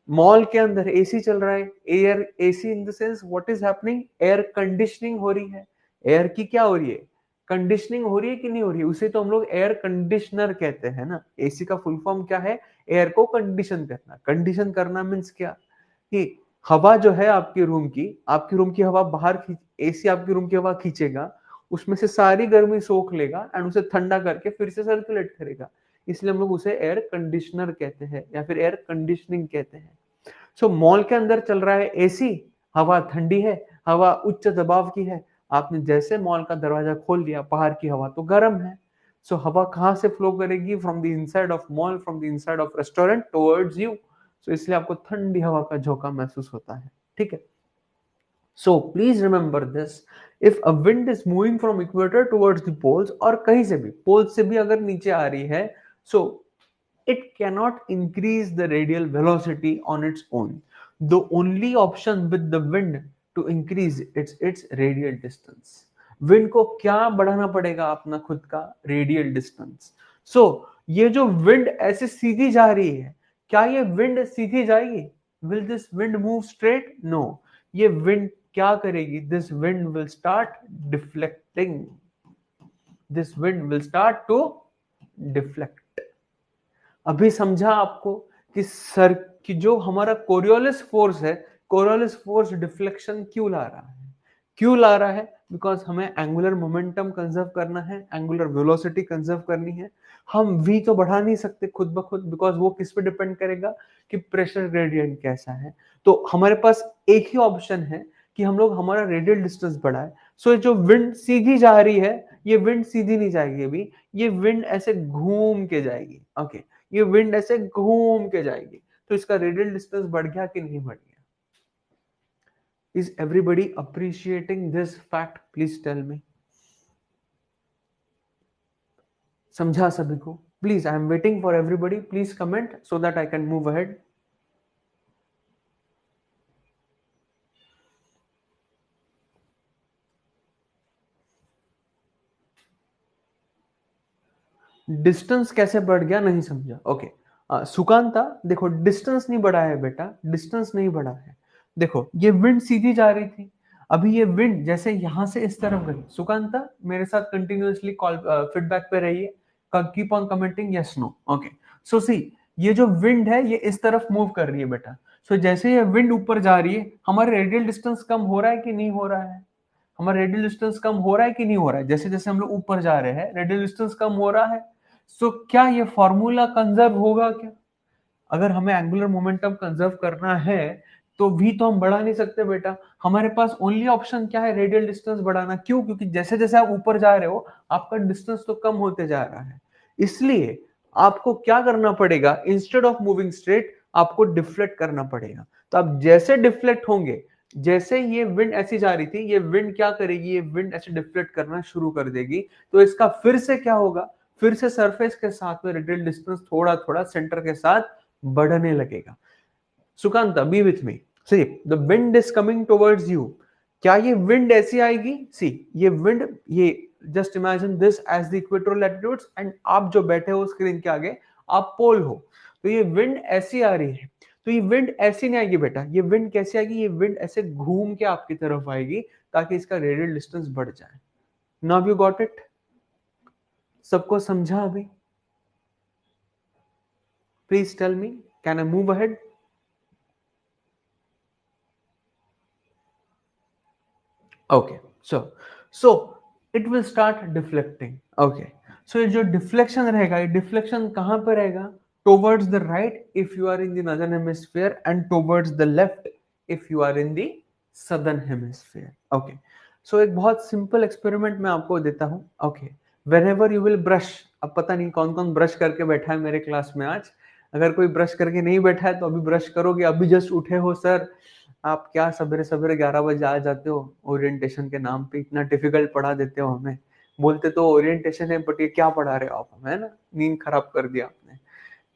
मॉल के अंदर एसी चल रहा है, air AC in the sense what is happening, air conditioning हो रही है। एयर की क्या हो रही है, कंडीशनिंग हो रही है कि नहीं हो रही है, उसे तो हम लोग एयर कंडीशनर कहते हैं ना। एसी का फुल फॉर्म क्या है, एयर को कंडीशन करना। कंडीशन करना मीन्स क्या, कि हवा जो है आपकी रूम की हवा बाहर खींच, एसी आपकी रूम की हवा खींचेगा, उसमें से सारी गर्मी सोख लेगा एंड उसे ठंडा करके फिर से सर्कुलेट करेगा। इसलिए हम लोग उसे एयर कंडीशनर कहते हैं या फिर एयर कंडीशनिंग कहते हैं। सो मॉल के अंदर चल रहा है एसी, हवा ठंडी है, हवा उच्च दबाव की है। आपने जैसे मॉल का दरवाजा खोल दिया, बाहर की हवा तो गर्म है। सो हवा कहां से फ्लो करेगी, from the inside of mall, from the inside of restaurant towards you. So इसलिए आपको ठंडी हवा का झोंका महसूस होता है, ठीक है। So please remember this, if a wind is moving from equator towards the poles, और कहीं से भी poles से भी अगर नीचे आ रही है, so it cannot increase the radial velocity on its own. The only option with the wind to increase its radial distance. Wind को क्या बढ़ाना पड़ेगा, अपना खुद का radial distance. So ये जो wind ऐसे सीधी जा रही है, क्या ये wind सीधी जाएगी, will this wind move straight? No. ये wind क्या करेगी, this wind will start deflecting. This wind will start to deflect. अभी समझा आपको कि सर कि जो हमारा कोरियोलिस फोर्स है, कोरियोलिस फोर्स डिफ्लेक्शन क्यों ला रहा है, क्यों ला रहा है, बिकॉज हमें एंगुलर मोमेंटम कंजर्व करना है, एंगुलर वेलोसिटी कंजर्व करनी है। हम v तो बढ़ा नहीं सकते खुद ब खुद, बिकॉज वो किस पे डिपेंड करेगा कि प्रेशर ग्रेडियंट कैसा है। तो हमारे पास एक ही ऑप्शन है कि हम लोग हमारा रेडियल डिस्टेंस बढ़ाए। सो जो विंड सीधी जा रही है, ये विंड सीधी नहीं जाएगी अभी, ये विंड ऐसे घूम के जाएगी। ओके, ये विंड ऐसे घूम के जाएगी, तो इसका रेडियल डिस्टेंस बढ़ गया कि नहीं बढ़ गया। Is everybody appreciating this fact, please tell me. समझा सभी को? Please, I am waiting for everybody, please comment so that I can move ahead. Distance कैसे बढ़ गया नहीं समझा, ओके। सुकांता, देखो डिस्टेंस नहीं बढ़ा है बेटा, डिस्टेंस नहीं बढ़ा है। देखो ये विंड सीधी जा रही थी, अभी ये विंड जैसे यहां से इस तरफ गई। सुकांता मेरे साथ कंटिन्यूअसली कॉल फीडबैक पे रहिए, keep on commenting yes no, okay. So see, ये जो विंड है ये इस तरफ मूव कर रही है बेटा। सो जैसे ये विंड ऊपर जा रही है, हमारे रेडियल डिस्टेंस कम हो रहा है कि नहीं हो रहा है, हमारा रेडियल डिस्टेंस कम हो रहा है कि नहीं हो रहा है, जैसे जैसे हम लोग ऊपर जा रहे हैं रेडियल डिस्टेंस कम हो रहा है। सो क्या ये फॉर्मूला कंजर्व होगा क्या, अगर हमें एंगुलर मोमेंटम कंजर्व करना है तो भी तो हम बढ़ा नहीं सकते बेटा। हमारे पास ओनली ऑप्शन क्या है, रेडियल डिस्टेंस बढ़ाना। क्यों, क्योंकि जैसे जैसे आप ऊपर जा रहे हो आपका डिस्टेंस तो कम होते जा रहा है। इसलिए आपको क्या करना पड़ेगा, इंस्टेड ऑफ मूविंग स्ट्रेट आपको डिफ्लेक्ट करना पड़ेगा। तो आप जैसे डिफ्लेक्ट होंगे, जैसे ये विंड ऐसी जा रही थी, ये विंड क्या करेगी, ये विंड ऐसे डिफ्लेक्ट करना शुरू कर देगी। तो इसका फिर से क्या होगा, फिर से सरफेस के साथ में रेडियल डिस्टेंस थोड़ा थोड़ा सेंटर के साथ बढ़ने लगेगा। Sukanta, be with me, see the wind is coming towards you. क्या ये विंड ऐसी आएगी, सी ये विंड, ये just imagine this as the equatorial latitudes and आप जो बैठे हो स्क्रीन के आगे आप पोल हो, तो ये विंड ऐसी आ रही है। तो ये विंड ऐसी नहीं आएगी बेटा, ये विंड कैसे आएगी, ये विंड ऐसे घूम के आपकी तरफ आएगी ताकि इसका रेडियल डिस्टेंस बढ़ जाए। नाउ यू गॉट इट, सबको समझा अभी? Please tell me, can I move ahead? Okay, so it will start deflecting. Okay, so ये जो deflection रहेगा, ये deflection कहाँ पे रहेगा, towards the right if you are in the northern hemisphere and towards the left if you are in the southern hemisphere. Okay, so एक बहुत simple experiment मैं आपको देता हूँ। Okay, whenever you will brush, अब पता नहीं कौन कौन ब्रश करके बैठा है मेरे क्लास में आज, अगर कोई ब्रश करके नहीं बैठा है तो अभी ब्रश करोगे, अभी जस्ट उठे हो सर, आप क्या सवेरे सवेरे 11 बजे आ जाते हो ओरिएंटेशन के नाम पे, इतना डिफिकल्ट पढ़ा देते हो हमें, बोलते तो ओरिएंटेशन है बट ये क्या पढ़ा रहे हो आप हमें, है ना, नींद खराब कर दिया आपने।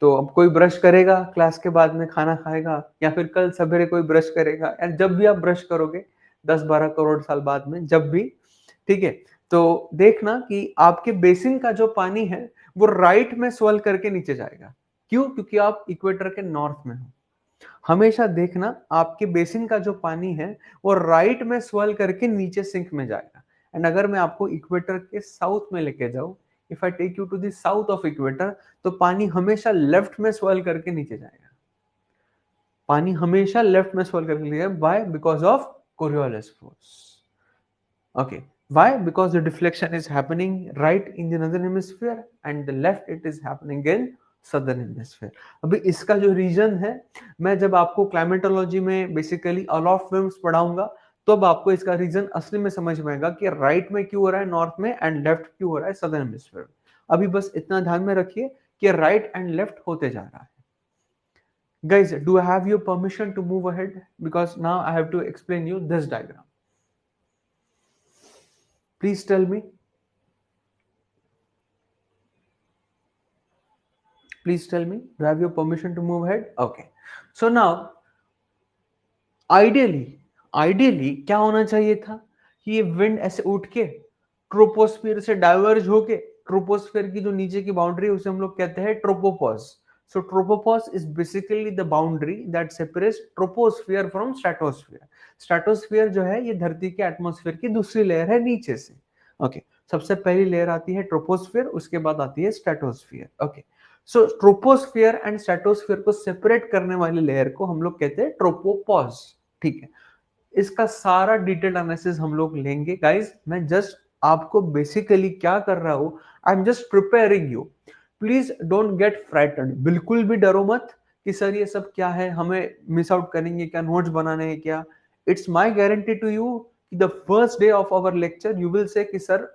तो अब कोई ब्रश करेगा क्लास के बाद में, खाना खाएगा, या फिर कल सवेरे कोई ब्रश करेगा, या जब भी आप ब्रश करोगे 10-12 करोड़ साल बाद में, जब भी, ठीक है, तो देखना कि आपके बेसिन का जो पानी है वो राइट में स्वेल करके नीचे जाएगा। क्यों? क्योंकि आप इक्वेटर के नॉर्थ में हो। हमेशा देखना आपके बेसिन का जो पानी है वो राइट में स्वेल करके नीचे सिंक में जाएगा। एंड अगर मैं आपको इक्वेटर के साउथ में लेके जाऊं, if I take you to the south of equator, तो पानी हमेशा लेफ्ट में स्वेल करके नीचे जाएगा। पानी हमेशा लेफ्ट में स्वेल करके नीचे जाएगा। Why? Because of Coriolis force. Okay. Why? Because the deflection is happening right in the northern hemisphere and the left it is happening in southern hemisphere. अभी इसका जो रीजन है, मैं जब आपको क्लाइमेटोलॉजी में बेसिकली अलोफ्ट विंड्स पढ़ाऊंगा, तो अब आपको इसका रीजन असली में समझ में आएगा कि राइट में क्यों हो रहा है नॉर्थ में, एंड लेफ्ट क्यों हो रहा है सदर्न हेमिस्फीयर। अभी बस इतना ध्यान में रखिए कि राइट एंड लेफ्ट होते जा रहा है। Guys, do I have your permission to move ahead? Because now I have to explain you this diagram. Please tell me. Please tell me, do I have your permission to move ahead? Okay. So now, ideally क्या होना चाहिए था कि ये wind ऐसे उठ के troposphere से डाइवर्ज होके, ट्रोपोस्फियर की जो नीचे की बाउंड्री है उसे हम लोग कहते हैं tropopause. So tropopause is basically the boundary that separates troposphere from stratosphere. Stratosphere जो है ये धरती के एटमॉस्फेयर की दूसरी लेयर है नीचे से। ओके, सबसे पहली लेयर आती है ट्रोपोस्फियर, उसके बाद आती है stratosphere. Okay, so troposphere and stratosphere को सेपरेट करने वाली लेयर को हम लोग कहते हैं ट्रोपोपॉज। ठीक है, इसका सारा डिटेल एनालिसिस हम लोग लेंगे गाइस। मैं जस्ट आपको बेसिकली क्या कर रहा हूं, आई am just preparing you. Please don't get frightened, बिल्कुल भी डरो मत कि सर ये सब क्या है, हमें मिस आउट करेंगे क्या, नोट्स बनाने हैं क्या। It's my guarantee to you कि the first day of our lecture you will say कि sir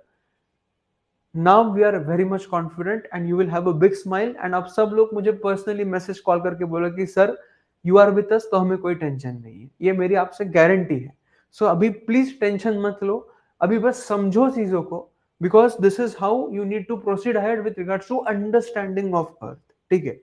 now we are very much confident, and you will have a big smile. And आप सब लोग मुझे पर्सनली मैसेज कॉल करके बोलो कि sir you are with us, तो हमें कोई टेंशन नहीं है। ये मेरी आपसे गारंटी है। सो अभी प्लीज टेंशन मत लो, अभी बस समझो चीजों को, because this is how you need to proceed ahead with regards to understanding of earth. ठीक है,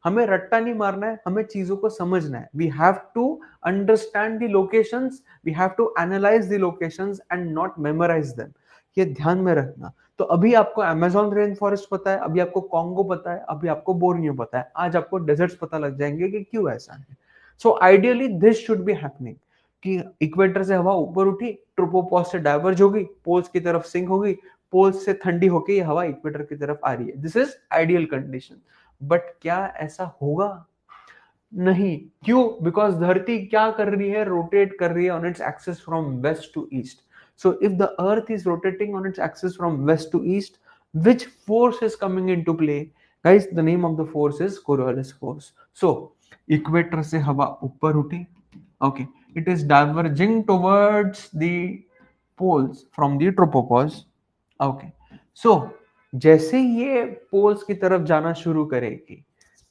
हमें रट्टा नहीं मारना है, हमें चीजों को समझना है। We have to understand the locations, we have to analyze the locations and not memorize them. ये ध्यान में रखना। तो अभी आपको अमेजोन रेन फॉरेस्ट पता है, अभी आपको कॉन्गो पता है, अभी आपको बोर्नियो पता है, आज आपको डेजर्ट्स पता लग जाएंगे कि क्यों ऐसा है। So ideally this should be happening कि इक्वेटर से हवा ऊपर उठी, ट्रोपोपॉज से डाइवर्ज होगी, पोल्स की तरफ सिंक होगी, पोल्स से ठंडी होके ये हवा इक्वेटर की तरफ आ रही है। This is ideal condition. But क्या ऐसा होगा? नहीं। क्यों? बिकॉज धरती क्या कर रही है, रोटेट कर रही है on its axis from west to east. So if the earth is rotating on its axis from west to east, which force is coming into play? Guys, the name of the force is Coriolis force. So equator से हवा ऊपर उठी, okay, it is diverging towards the poles from the tropopause. Okay, so जैसे ये poles की तरफ जाना शुरू करेगी,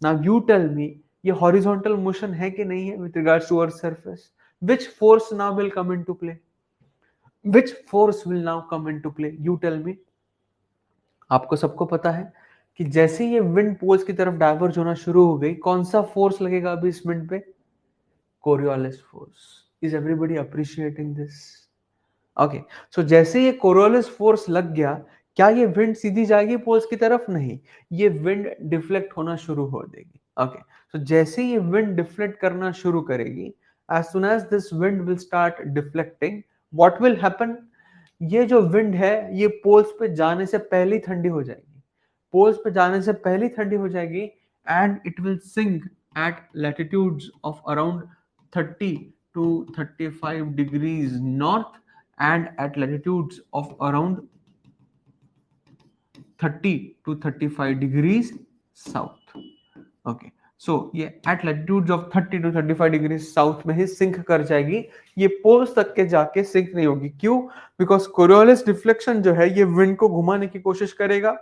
now you tell me, ये horizontal motion है कि नहीं है with regards to earth surface? Which force now will come into play? Which force will now come into play? You tell me. आपको सबको पता है कि जैसे ये विंड पोल्स की तरफ डाइवर्ज होना शुरू हो गई, कौन सा फोर्स लगेगा अभी इस विंड पे? Coriolis force. Is everybody appreciating this? Okay, so जैसे ये कोरियोलिस फोर्स लग गया, क्या ये विंड सीधी जाएगी पोल्स की तरफ? नहीं, ये विंड डिफ्लेक्ट होना शुरू हो देगी। ओके, सो जैसे ये विंड डिफ्लेक्ट करना शुरू करेगी, as soon as this wind will start deflecting, what will happen? ये जो विंड है ये पोल्स पे जाने से पहले ही ठंडी हो जाएगी, पोल्स पे जाने से पहले ही ठंडी हो जाएगी, and it will sink at latitudes of around 30 to 35 degrees north and at latitudes of around 30 to 35 degrees south. Okay, so ये at latitudes of 30 to 35 degree south में ही सिंक कर जाएगी, ये पोल्स तक के जाके सिंक नहीं होगी। क्यों? बिकॉज कोरियोलिस डिफ्लेक्शन जो है ये विंड को घुमाने की कोशिश करेगा।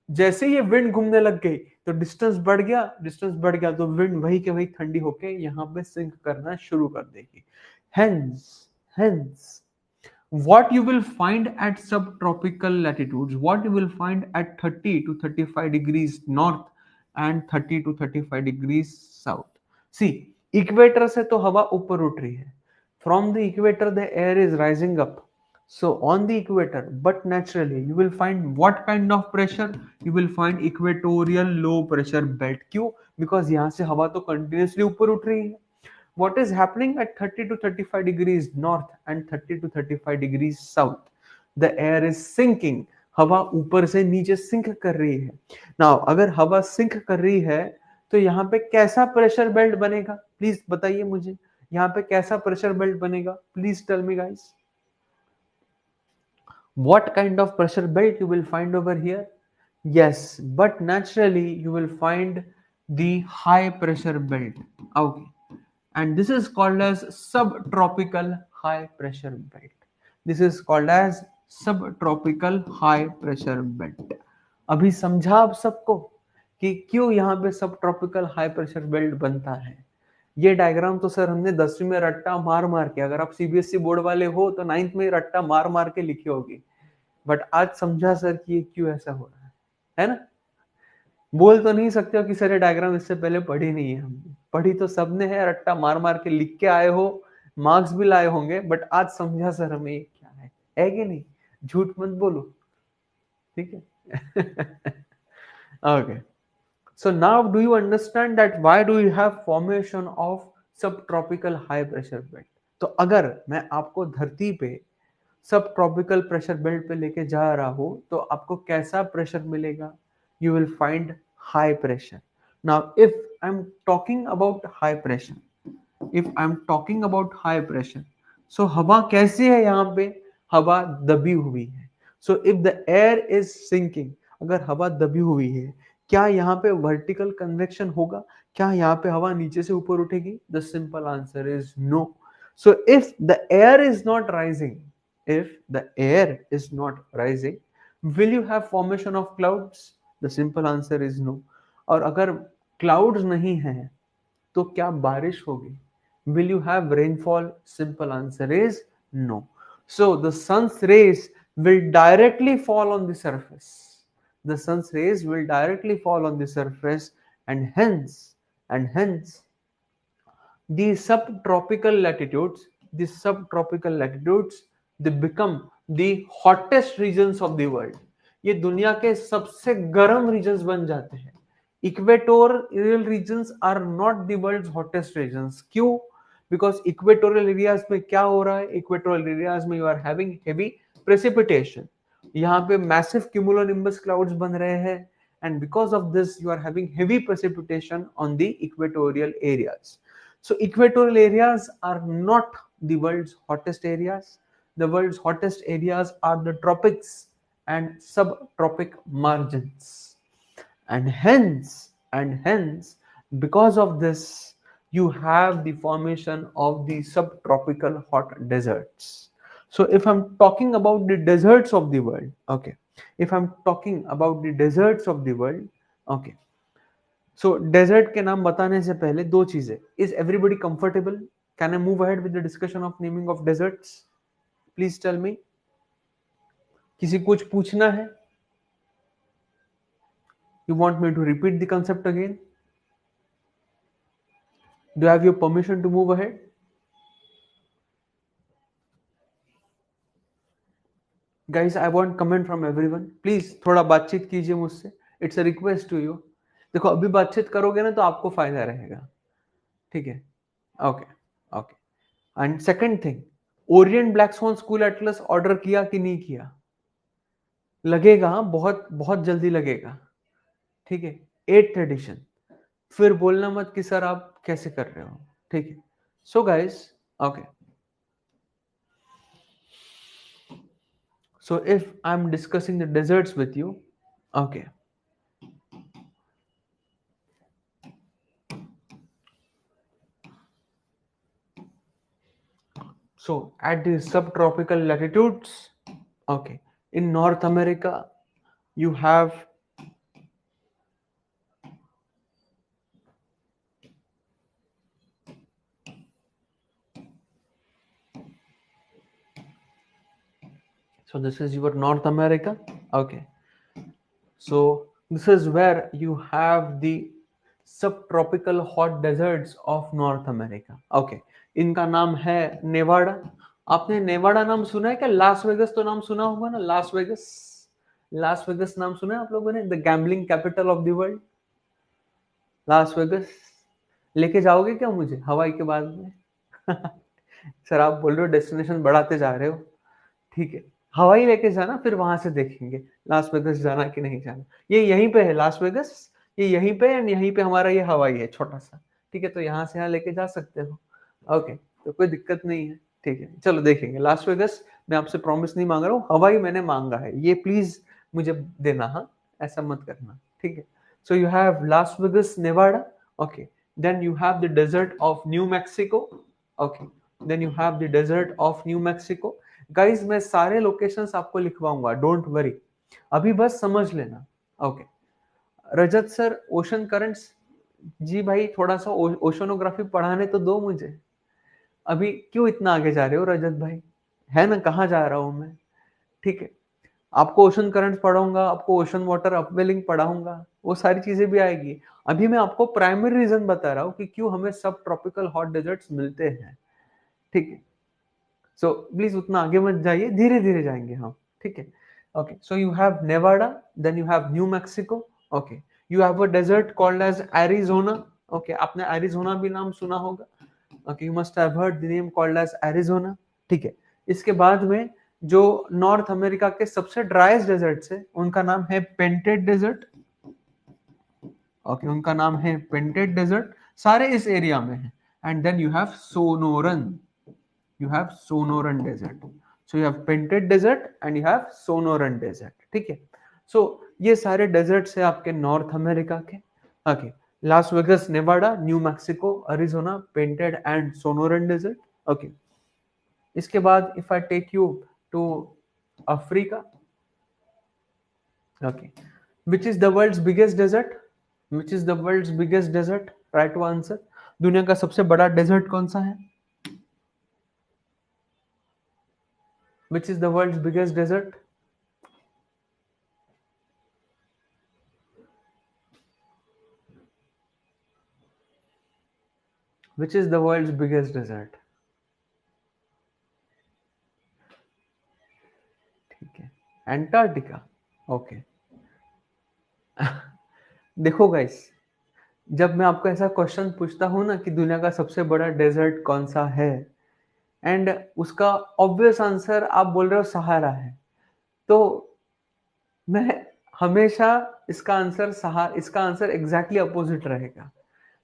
जैसे ये विंड घूमने लग गई तो डिस्टेंस बढ़ गया, डिस्टेंस बढ़ गया तो विंड वही के वही ठंडी होके यहाँ पे सिंक करना शुरू कर देगी। Hence what you will find at subtropical latitudes, what you will find at 30 to 35 degrees north and 30 to 35 degrees south. See, equator से तो हवा ऊपर उठ रही है. From the equator the air is rising up. So on the equator, but naturally you will find what kind of pressure? You will find equatorial low pressure belt. क्यों? Because यहाँ से हवा तो continuously ऊपर उठ रही है. What is happening at 30 to 35 degrees north and 30 to 35 degrees south? The air is sinking. हवा ऊपर से नीचे सिंक कर रही है. Now अगर हवा सिंक कर रही है तो यहाँ पे कैसा प्रेशर बेल्ट बनेगा? प्लीज बताइए मुझे, यहाँ पे कैसा प्रेशर बेल्ट बनेगा? Please tell me guys. What kind of pressure belt you will find over here? Yes, but naturally you will find the high pressure belt. Okay, and this is called as subtropical high pressure belt. This is called as subtropical high pressure belt. अभी समझा आप सबको कि क्यों यहाँ पे subtropical high pressure belt बनता है? ये डायग्राम तो सर हमने 10वीं में रट्टा मार मार के, अगर आप सीबीएसई बोर्ड वाले हो तो 9th में रट्टा मार मार के लिखी होगी, बट आज समझा सर कि ये क्यों ऐसा हो रहा है ना? बोल तो नहीं सकते हो कि सर ये डायग्राम इससे पहले पढ़ी नहीं है. हमने पढ़ी तो सबने है, रट्टा मार मार के लिख के आए हो, मार्क्स भी लाए होंगे, बट आज समझा सर हमें ये क्या है कि नहीं? झूठ मत बोलो, ठीक है? Okay. So now do you understand that why do you have formation of subtropical high pressure belt? तो अगर मैं आपको धरती पे सब ट्रॉपिकल प्रेशर बेल्ट पे लेके जा रहा हूं तो आपको कैसा प्रेशर मिलेगा? You will find high pressure. Now if I am talking about high pressure, if I am talking about high pressure, so हवा कैसी है? यहाँ पे हवा दबी हुई है. So if the air is sinking, अगर हवा दबी हुई है, क्या यहाँ पे वर्टिकल कन्वेक्शन होगा? क्या यहाँ पे हवा नीचे से ऊपर उठेगी? The simple answer is no. So if the air is not rising, if the air is not rising, will you have formation of clouds? The simple answer is no. और अगर clouds नहीं है तो क्या बारिश होगी? Will you have rainfall? Simple answer is no. So the sun's rays will directly fall on the surface. The sun's rays will directly fall on the surface, and hence the subtropical latitudes, they become the hottest regions of the world. ये दुनिया के सबसे गर्म regions बन जाते हैं. Equatorial regions are not the world's hottest regions. क्यों? Because equatorial areas में क्या हो रहा है? Equatorial areas में you are having heavy precipitation. यहाँ पे massive cumulonimbus clouds बन रहे हैं, and because of this you are having heavy precipitation on the equatorial areas. So equatorial areas are not the world's hottest areas. The world's hottest areas are the tropics and subtropic margins. And hence, because of this, you have the formation of the subtropical hot deserts. So if I'm talking about the deserts of the world, okay, if I'm talking about the deserts of the world, okay, so desert के नाम बताने से पहले दो चीजें. Is everybody comfortable? Can I move ahead with the discussion of naming of deserts? Please tell me. किसी कुछ पूछना है? You want me to repeat the concept again? Do have your permission to move ahead? Guys I want comment from everyone. Please थोड़ा बातचीत कीजिए मुझसे. It's a request to you. देखो अभी बातचीत करोगे ना तो आपको फायदा रहेगा, ठीक है? Okay okay. And second thing, Orient black sworn school Atlas order किया कि नहीं किया? लगेगा, बहुत बहुत जल्दी लगेगा, ठीक है? 8th addition. फिर बोलना मत कि सर आप कैसे कर रहे हो, ठीक है? So guys, okay, so if I am discussing the deserts with you, okay, so at the subtropical latitudes, okay, in North America you have so this is your North America, okay. So This is where you have the subtropical hot deserts of North America. Okay, इनका नाम है Nevada. आपने Nevada नाम सुना है क्या? Las Vegas तो नाम सुना होगा ना. लास वेगस, लास वेगस नाम सुना है आप लोगों ने? The gambling capital of the world, Las Vegas. लेके जाओगे क्या मुझे हवाई के बाद में? सर आप बोल रहे हो डेस्टिनेशन बढ़ाते जा रहे हो, ठीक है, हवाई लेके जाना, फिर वहां से देखेंगे लास वेगस जाना कि नहीं जाना. ये यहीं पे है लास वेगस, ये यहीं पे, एंड यहीं पे हमारा ये हवाई है छोटा सा, ठीक है, तो यहाँ से यहाँ लेके जा सकते हो. ओके, तो कोई दिक्कत नहीं है, ठीक है, चलो देखेंगे लास वेगस. मैं आपसे प्रॉमिस नहीं मांग रहा हूँ, हवाई मैंने मांगा है, ये प्लीज मुझे देना, हाँ, ऐसा मत करना, ठीक है. So you have Las Vegas Nevada. Okay, then you have the desert of New Mexico. Okay, then you have the desert of New Mexico. Guys मैं सारे लोकेशंस आपको लिखवाऊंगा, डोंट वरी, अभी बस समझ लेना. ओके, रजत सर ओशन करंट्स, जी भाई थोड़ा सा ओशनोग्राफी पढ़ाने तो दो मुझे. अभी क्यों इतना आगे जा रहे हो रजत भाई? है ना कहाँ जा रहा हूं मैं, ठीक है. आपको ओशन करंट्स पढ़ाऊंगा, आपको ओशन वाटर अपवेलिंग पढ़ाऊंगा, वो सारी चीजें भी आएगी. अभी मैं आपको प्राइमरी रीजन बता रहा हूँ कि क्यों हमें सब ट्रॉपिकल हॉट डेजर्ट्स मिलते हैं, ठीक है. सो प्लीज उतना आगे मत जाइए, धीरे धीरे जाएंगे हम, ठीक है. Okay, so you have Nevada, then you have New Mexico. Okay, you have a desert called as Arizona. Okay, आपने एरिजोना भी नाम सुना होगा. Okay, you must have heard the name called as Arizona, ठीक है. इसके बाद में जो नॉर्थ अमेरिका के सबसे ड्राइस्ट डेजर्ट्स है उनका नाम है पेंटेड डेजर्ट. ओके, उनका नाम है पेंटेड डेजर्ट, सारे इस एरिया में है. And then you have Sonoran, you have Sonoran Desert. So you have Painted Desert and you have Sonoran Desert, ठीक है. So ये सारे डेजर्ट्स है आपके नॉर्थ अमेरिका के. Okay, Las Vegas, Nevada, New Mexico, Arizona, Painted and Sonoran desert. Okay, इसके बाद if I take you to Africa. Okay, which is the world's biggest desert? Which is the world's biggest desert? Try to answer. दुनिया का सबसे बड़ा desert कौन सा है? Which is the world's biggest desert? Which is the world's biggest desert? ठीक है, Antarctica. Okay. देखो गाइस, जब मैं आपको ऐसा क्वेश्चन पूछता हूं ना कि दुनिया का सबसे बड़ा डेजर्ट कौन सा है, एंड उसका ऑब्वियस आंसर आप बोल रहे हो सहारा है, तो मैं हमेशा इसका आंसर एग्जैक्टली अपोजिट रहेगा.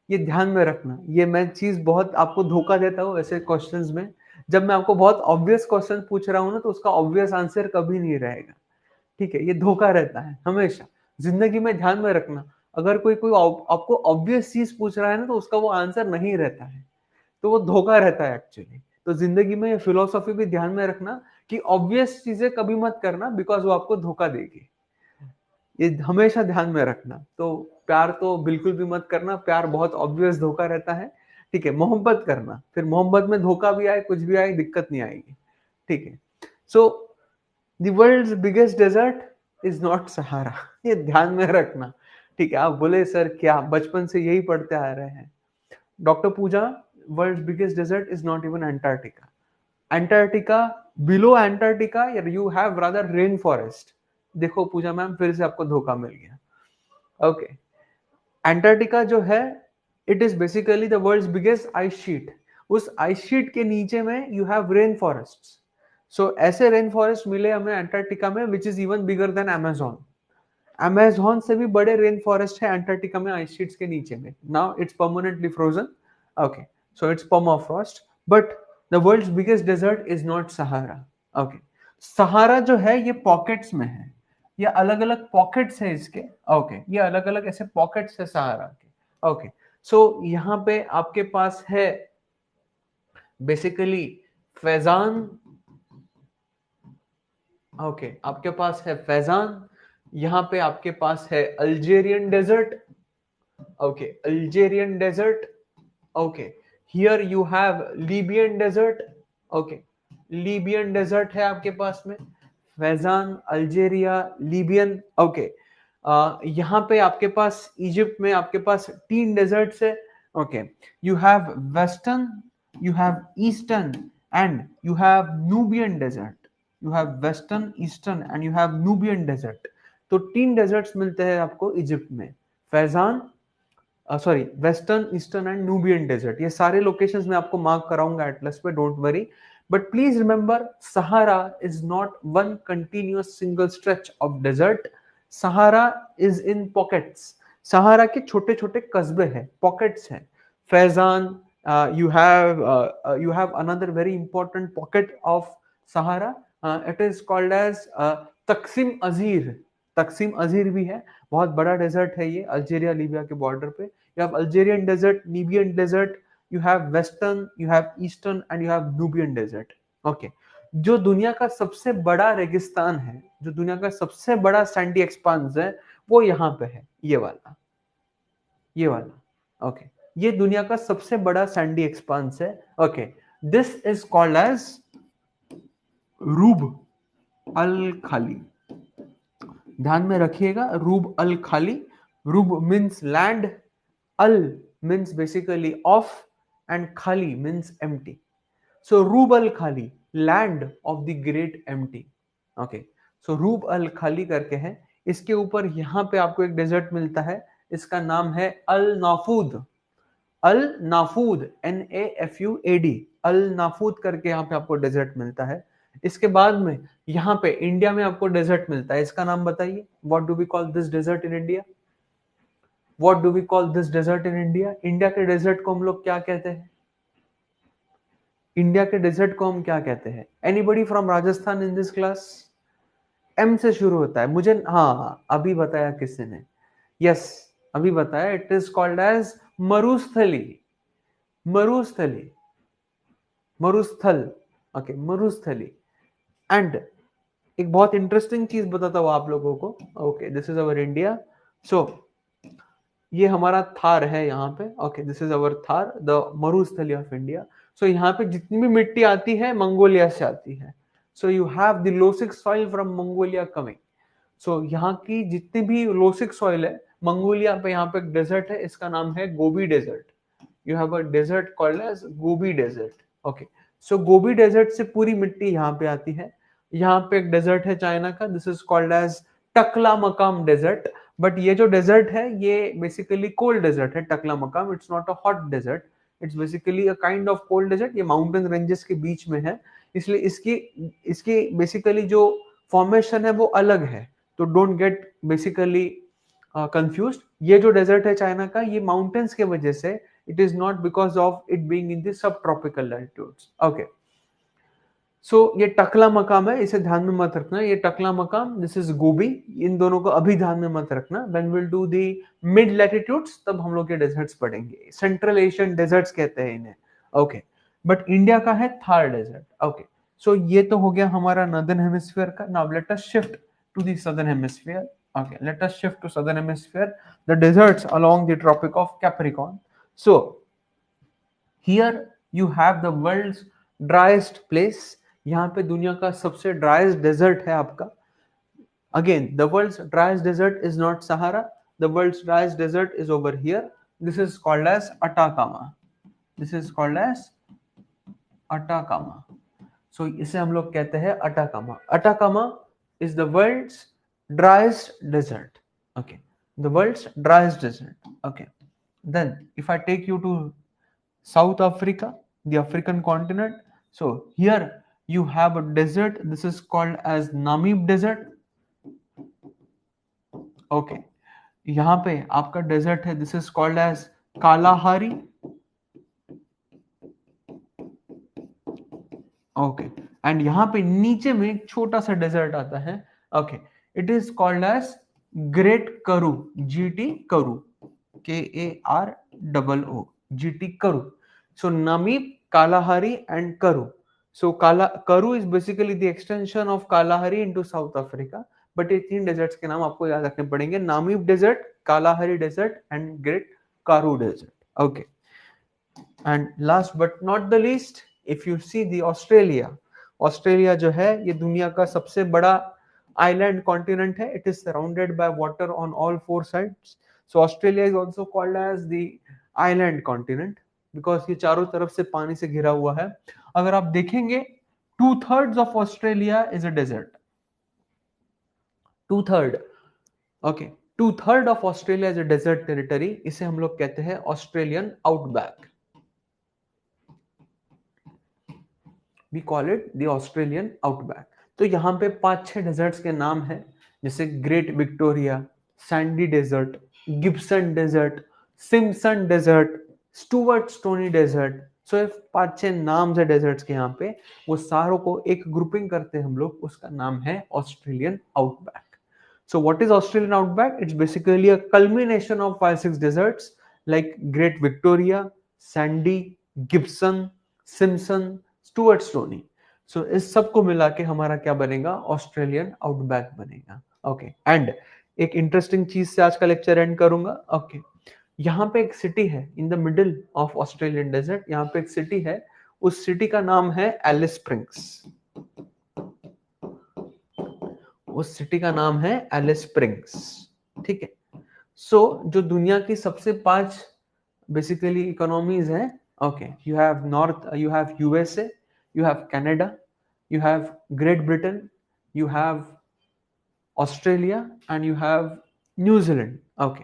ये ध्यान में रखना, ये मैं चीज बहुत आपको धोखा देता हूँ ऐसे क्वेश्चंस में. जब मैं आपको बहुत ऑब्वियस क्वेश्चन पूछ रहा हूँ ना, तो उसका ऑब्वियस आंसर कभी नहीं रहेगा, ठीक है. ये धोखा रहता है हमेशा जिंदगी में, ध्यान में रखना. अगर कोई कोई आपको ऑब्वियस चीज पूछ रहा है ना, तो उसका वो आंसर नहीं रहता है, तो वो धोखा रहता है एक्चुअली. तो जिंदगी में ये फिलोसॉफी भी ध्यान में रखना कि ऑब्वियस चीजें कभी मत करना, बिकॉज वो आपको धोखा देगी. ये हमेशा ध्यान में रखना. तो प्यार तो बिल्कुल भी मत करना, प्यार बहुत ऑब्वियस धोखा रहता है, ठीक है. मोहब्बत करना, फिर मोहब्बत में धोखा भी आए, कुछ भी आए, दिक्कत नहीं आएगी, ठीक है. So the world's biggest desert is not Sahara, ये ध्यान में रखना, ठीक है. आप बोले सर क्या, बचपन से यही पढ़ते आ रहे हैं. Doctor Puja, world's biggest desert is not even Antarctica. Antarctica, below Antarctica you have rather rain forest. देखो पूजा मैम, फिर से आपको धोखा मिल गया. ओके, एंटार्क्टिका जो है, it is basically the world's biggest ice sheet. उस आइस शीट के नीचे में you have rain forest. So ऐसे रेन फॉरेस्ट मिले हमें एंटार्क्टिका में, which is even bigger than Amazon. Amazon से भी बड़े रेन फॉरेस्ट है अंटार्कटिका में, आइस शीट्स के नीचे में. Now it's permanently frozen. Okay, so it's permafrost. But the world's biggest desert is not Sahara. Okay, Sahara जो है ये पॉकेट्स में है, ये अलग अलग पॉकेट्स है इसके. ओके, ये अलग अलग ऐसे पॉकेट्स है सहारा के. ओके, सो यहाँ पे आपके पास है बेसिकली फैजान. ओके, आपके पास है फैजान. यहाँ पे आपके पास है Algerian desert. Okay, Algerian desert. Okay, here you have Libyan desert. Okay, Libyan desert है आपके पास में. Faizan, Algeria, Libyan. ओके, यहाँ पे आपके पास इजिप्ट में आपके पास 3 डेजर्ट्स है. Okay, you have western, you have eastern and you have Nubian desert. You have western, eastern and you have Nubian desert. तो 3 डेजर्ट्स मिलते हैं आपको इजिप्ट में. Faizan, sorry, western, eastern and Nubian desert. ये सारे लोकेशंस मैं आपको मार्क कराऊंगा एटलस पे, don't worry. But please remember, Sahara is not one continuous single stretch of desert. Sahara is in pockets. सहारा के छोटे छोटे कस्बे हैं, पॉकेट्स हैं. Faizan, you have another very important pocket of Sahara. It is called as तकसीम अजीर. तकसीम अजीर भी है, बहुत बड़ा डेजर्ट है ये, अल्जीरिया लीबिया के बॉर्डर पे. You have Algerian desert, Libyan desert, you have western, you have eastern and you have Nubian desert. Okay, जो दुनिया का सबसे बड़ा रेगिस्तान है, जो दुनिया का सबसे बड़ा सैंडी एक्सपांस है, वो यहाँ पे है, ये वाला, ये वाला. ओके, ये दुनिया का सबसे बड़ा सैंडी एक्सपांस है. Okay, this is called as Rub al Khali. ध्यान में रखिएगा, Rub al Khali. Rub means land, al means basically of and Khali means empty. So Rub al Khali, land of the great empty. Okay, so Rub al Khali करके है. इसके ऊपर यहाँ पे आपको एक डेजर्ट मिलता है, इसका नाम है अल नाफूद. अल नाफूद, NAFUAD, अल नाफूद करके यहाँ पे आपको डेजर्ट मिलता है. इसके बाद में यहाँ पे इंडिया में आपको डेजर्ट मिलता है, इसका नाम बताइए. What do we call this desert in India? What do we call this desert in India? India के डेजर्ट को हम लोग क्या कहते हैं? इंडिया के डेजर्ट को हम क्या कहते हैं? Anybody from Rajasthan in this class? M से शुरू होता है, मुझे हाँ अभी बताया किसी ने. यस, अभी बताया. It is called as Marusthali. Marusthali, Marusthal. Okay, मरुस्थली. And एक बहुत इंटरेस्टिंग चीज बताता हूँ आप लोगों को. Okay, this is our India. सो ये हमारा थार है यहाँ पे. Okay, this is our Thar, the Marusthali of India. सो यहाँ पे जितनी भी मिट्टी आती है मंगोलिया से आती है. So you have the loessic soil from Mongolia coming. So यहाँ की जितनी भी लोसिक सॉइल है मंगोलिया पे, यहाँ पे एक डेजर्ट है, इसका नाम है Gobi desert. You have a desert called as Gobi desert. Okay, so Gobi desert से पूरी मिट्टी यहाँ पे आती है. यहाँ पे एक डेजर्ट है चाइना का, दिस इज कॉल्ड एज टकला मकाम डेजर्ट. बट ये जो डेजर्ट है ये बेसिकली कोल्ड डेजर्ट है, Taklamakan. It's not a hot desert, it's basically a kind of cold desert. ये माउंटेन रेंजेस के बीच में है, इसलिए इसकी इसकी बेसिकली जो फॉर्मेशन है वो अलग है. तो डोंट गेट बेसिकली कंफ्यूज्ड. ये जो डेजर्ट है चाइना का, ये माउंटेन्स के वजह से, it is not because of it being in the subtropical latitudes. Okay, so ये टकला मकाम है, इसे ध्यान में मत रखना. ये टकला मकाम, दिस इज गोबी. इन दोनों को अभी ध्यान में मत रखना. when we'll do the mid latitudes तब हम लोग ये डेजर्ट्स पढ़ेंगे. सेंट्रल एशियन डेजर्ट्स कहते हैं इन्हें. ओके, बट इंडिया का है थार डेजर्ट. ओके, सो ये तो हो गया हमारा नॉर्दर्न हेमिस्फीयर का. Now let us shift to the southern hemisphere. Okay, let us shift to southern hemisphere, the deserts along the tropic of Capricorn. So here you have the world's driest place. यहाँ पे दुनिया का सबसे driest desert है आपका. Again, the world's driest desert is not Sahara. The world's driest desert is over here. This is called as Atacama. This is called as Atacama. So इसे हम लोग कहते हैं Atacama. Atacama is the world's driest desert. Okay, the world's driest desert. Okay, then if I take you to South Africa, the African continent, so here you have a desert. This is called as Namib desert. Okay, यहाँ पे आपका desert है, this is called as Kalahari. Okay, and यहाँ पे नीचे में एक छोटा सा डेजर्ट आता है. Okay, it is called as Great Karoo, GT Karoo, KAROO, GT Karoo. So Namib, Kalahari and Karoo. So Karoo is basically the extension of Kalahari into South Africa. But ये 3 डेजर्ट्स के नाम आपको याद रखने पड़ेंगे. Namib desert, Kalahari desert and great Karoo desert. Okay, and last but not the least, if you see the Australia. Australia जो है ये दुनिया का सबसे बड़ा आइलैंड कॉन्टिनेंट है, it is surrounded by water on all four sides. So Australia is also called as the island continent because ये चारों तरफ से पानी से घिरा हुआ है. अगर आप देखेंगे 2/3 of Australia is a desert. 2/3. Okay, 2/3 of Australia is a desert territory. इसे हम लोग कहते हैं Australian outback. We call it the Australian outback. तो यहाँ पे 5-6 डेजर्ट्स के नाम हैं, जैसे great Victoria, sandy desert, Gibson desert, Simpson desert, Stuart stony desert. So ये 5-6 नाम है डेजर्ट्स के यहाँ पे, वो सारों को एक ग्रुपिंग करते हैं हम लोग, उसका नाम है Australian outback. So what is Australian outback? It's basically a culmination of 5-6 deserts like Great Victoria, Sandy, Gibson, Simpson, Stuart Stony. So इस सब को मिला के हमारा क्या बनेगा? ऑस्ट्रेलियन आउटबैक बनेगा. ओके, एंड एक इंटरेस्टिंग चीज से आज का लेक्चर एंड करूंगा. ओके, यहाँ पे एक सिटी है in the middle of Australian desert. यहाँ पे एक सिटी है, उस सिटी का नाम है एलिस स्प्रिंग्स. उस सिटी का नाम है एलिस स्प्रिंग्स. ठीक है. सो जो दुनिया की सबसे 5 बेसिकली इकोनॉमीज हैं. Okay, you have north, you have USA, you have Canada, you have great Britain, you have Australia and you have New Zealand. Okay,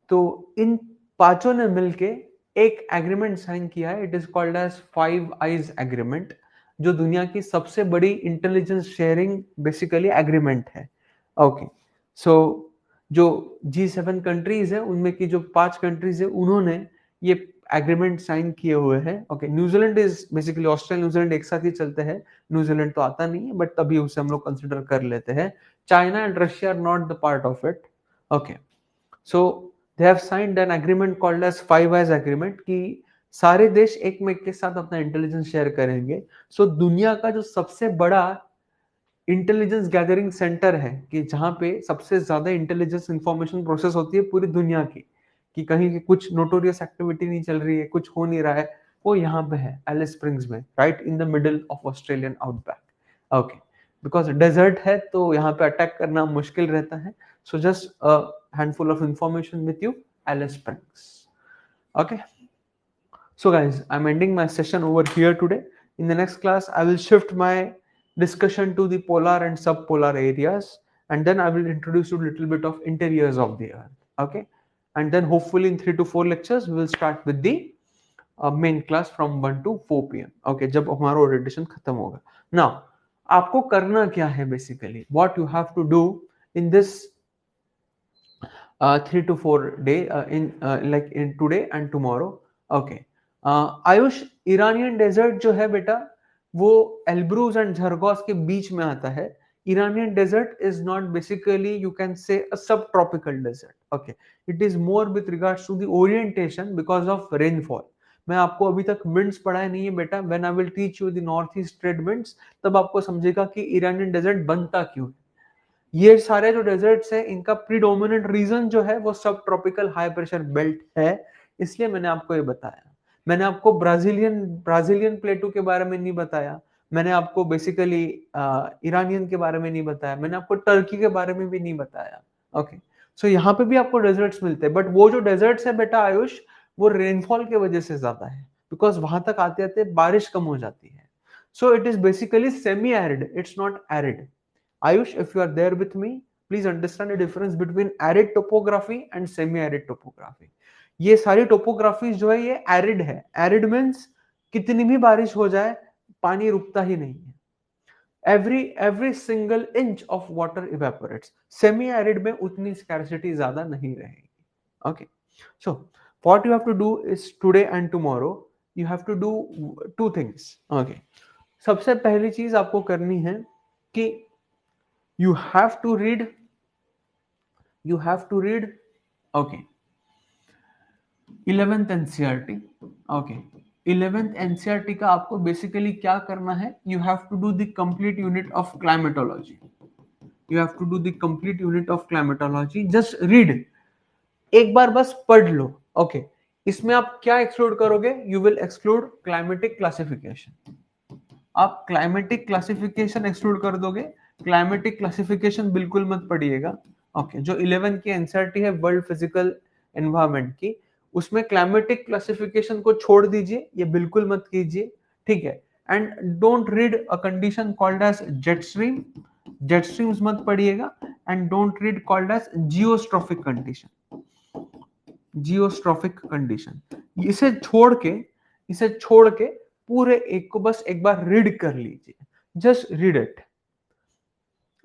तो इन पांचों ने मिलके एक एग्रीमेंट साइन किया है. It is called as 5 eyes agreement, जो दुनिया की सबसे बड़ी इंटेलिजेंस शेयरिंग बेसिकली एग्रीमेंट है. ओके, सो जो G7 कंट्रीज है उनमें की जो 5 कंट्रीज है उन्होंने ये एग्रीमेंट साइन किए हुए हैं. Okay, New Zealand is basically, Australia New Zealand एक साथ ही चलते हैं. न्यूजीलैंड तो आता नहीं है बट तभी उसे हम लोग कंसिडर कर लेते हैं. China and Russia are not the part of it. Okay, so they have signed an agreement called as 5 eyes agreement कि सारे देश एक में के साथ अपना इंटेलिजेंस शेयर करेंगे. सो दुनिया का जो सबसे बड़ा इंटेलिजेंस गैदरिंग सेंटर है, कि जहां पे सबसे ज्यादा इंटेलिजेंस इंफॉर्मेशन प्रोसेस होती है पूरी दुनिया की, कि कहीं कुछ नोटोरियस एक्टिविटी नहीं चल रही है, कुछ हो नहीं रहा है, वो यहाँ पे है एलिस स्प्रिंग्स में, right in the middle of Australian outback. Okay, because desert है तो यहाँ पे अटैक करना मुश्किल रहता है. So just a handful of information with you, Alice Springs. Okay, so guys, I'm ending my session over here today. In the next class I will shift my discussion to the polar and subpolar areas, and then I will introduce you a little bit of interiors of the earth. Okay, and then hopefully in 3 to 4 lectures we will start with the main class from 1 to 4 p.m. Okay, जब हमारा orientation खत्म होगा. Now आपको करना क्या है, basically what you have to do in this 3 to 4 day in today and tomorrow. Okay, Ayush, Iranian desert जो है बेटा वो एल्ब्रूज एंड झरगोस के बीच में आता है. Iranian desert is not basically, you can say, a subtropical desert. Okay, it is more with regards to the orientation because of rainfall. मैं आपको अभी तक winds पढ़ाया नहीं है बेटा. When I will teach you the northeast trade winds, तब आपको समझेगा कि Iranian desert बनता क्यों है. ये सारे जो डेजर्ट्स हैं इनका प्रीडोमिनेंट रीजन जो है वो सब ट्रॉपिकल हाई प्रेशर बेल्ट है, इसलिए मैंने आपको ये बताया. मैंने आपको ब्राजीलियन प्लेटू के बारे में नहीं बताया, मैंने आपको बेसिकली ईरानियन के बारे में नहीं बताया, मैंने आपको टर्की के बारे में भी नहीं बताया. ओके, सो यहाँ पे भी आपको डेजर्ट्स मिलते हैं, बट वो जो डेजर्ट्स है बेटा आयुष, वो रेनफॉल की वजह से ज्यादा है, बिकॉज वहां तक आते आते बारिश कम हो जाती है. So it is basically semi arid, it's not arid. Ayush, if you are there with me, please understand the difference between arid topography and semi-arid topography. ये सारी टोपोग्राफी जो है ये एरिड है. एरिड मीन्स कितनी भी बारिश हो जाए पानी रुकता ही नहीं है. every single inch of water evaporates. Semi arid में उतनी स्कैर्सिटी ज्यादा नहीं रहेगी. Okay, so what you have to do is today and tomorrow you have to do 2 things. Okay, सबसे पहली चीज आपको करनी है कि you have to read okay 11th NCERT. okay, 11th NCERT का आपको बेसिकली क्या करना है, you have to do the complete unit of climatology. just read, एक बार बस पढ़ लो. okay, इसमें आप क्या एक्सक्लूड करोगे, you will exclude climatic classification. आप क्लाइमेटिक क्लासिफिकेशन एक्सक्लूड कर दोगे, क्लाइमेटिक क्लासिफिकेशन बिल्कुल मत पढ़िएगा। ओके, जो 11 की एनसीईआरटी है वर्ल्ड फिजिकल एनवायरनमेंट की, उसमें क्लाइमेटिक क्लासिफिकेशन को छोड़ दीजिए, ये बिल्कुल मत कीजिए, ठीक है। And don't read a condition called as jet stream, jet streams मत पढ़िएगा। And don't read called as geostrophic condition, geostrophic condition. इसे छोड़ के पूरे एक को बस एक बार रीड कर लीजिए, just read it,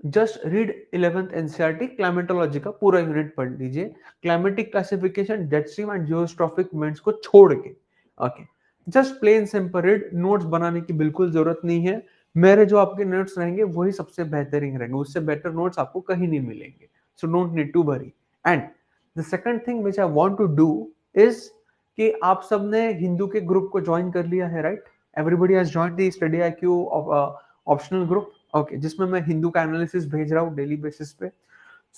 just read 11th NCERT climatology का पूरा यूनिट पढ़ लीजिए, climatic classification, jet stream and geostrophic events को छोड़ के। Okay, just plain simple read, notes बनाने की बिल्कुल जरूरत नहीं है। मेरे जो आपके नोट्स रहेंगे वही सबसे बेहतरीन रहेंगे, उससे बेटर नोट्स आपको कहीं नहीं मिलेंगे, so don't need to worry. And the second thing which I want to do is कि आप सबने हिंदू के ग्रुप को ज्वाइन कर लिया है, right? Everybody has joined the study IQ optional group, okay, जिसमें मैं हिंदू का एनालिसिस भेज रहा हूँ डेली बेसिस पे।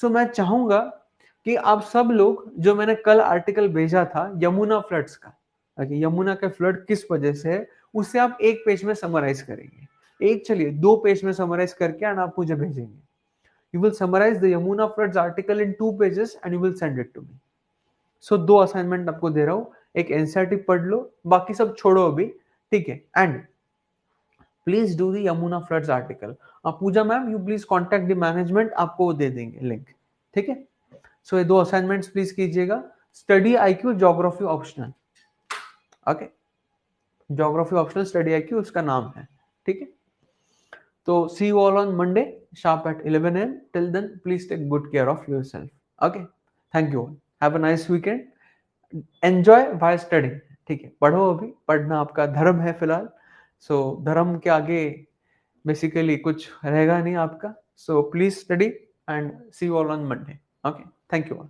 सो मैं चाहूंगा कि आप सब लोग, जो मैंने कल आर्टिकल भेजा था यमुना फ्लड्स का, ओके, यमुना का फ्लड किस वजह से है, उसे आप एक पेज में समराइज करेंगे। एक चलिए 2 पेज में समराइज करके एंड आप मुझे भेजेंगे। You will summarise the Yamuna floods article in 2 pages and you will send it to me. So 2 assignment आपको दे रहा हूँ, एक एनसीईआरटी पढ़ लो, बाकी सब छोड़ो अभी, ठीक है। And please do the Yamuna floods article. Pooja ma'am you please contact the management, आपको वो दे देंगे लिंक, ठीक है। सो ये 2 असाइनमेंट्स प्लीज कीजिएगा। Study IQ geography optional, okay, geography optional study IQ उसका नाम है, ठीक है। तो see you all on Monday sharp at 11 a.m. Till then, please take good care of yourself. Okay, thank you all. Have a nice weekend. Enjoy while studying. ठीक है, पढ़ो, अभी पढ़ना आपका धर्म है फिलहाल। सो धर्म के आगे बेसिकली कुछ रहेगा नहीं आपका। So please study and see you all on Monday. Okay, thank you all.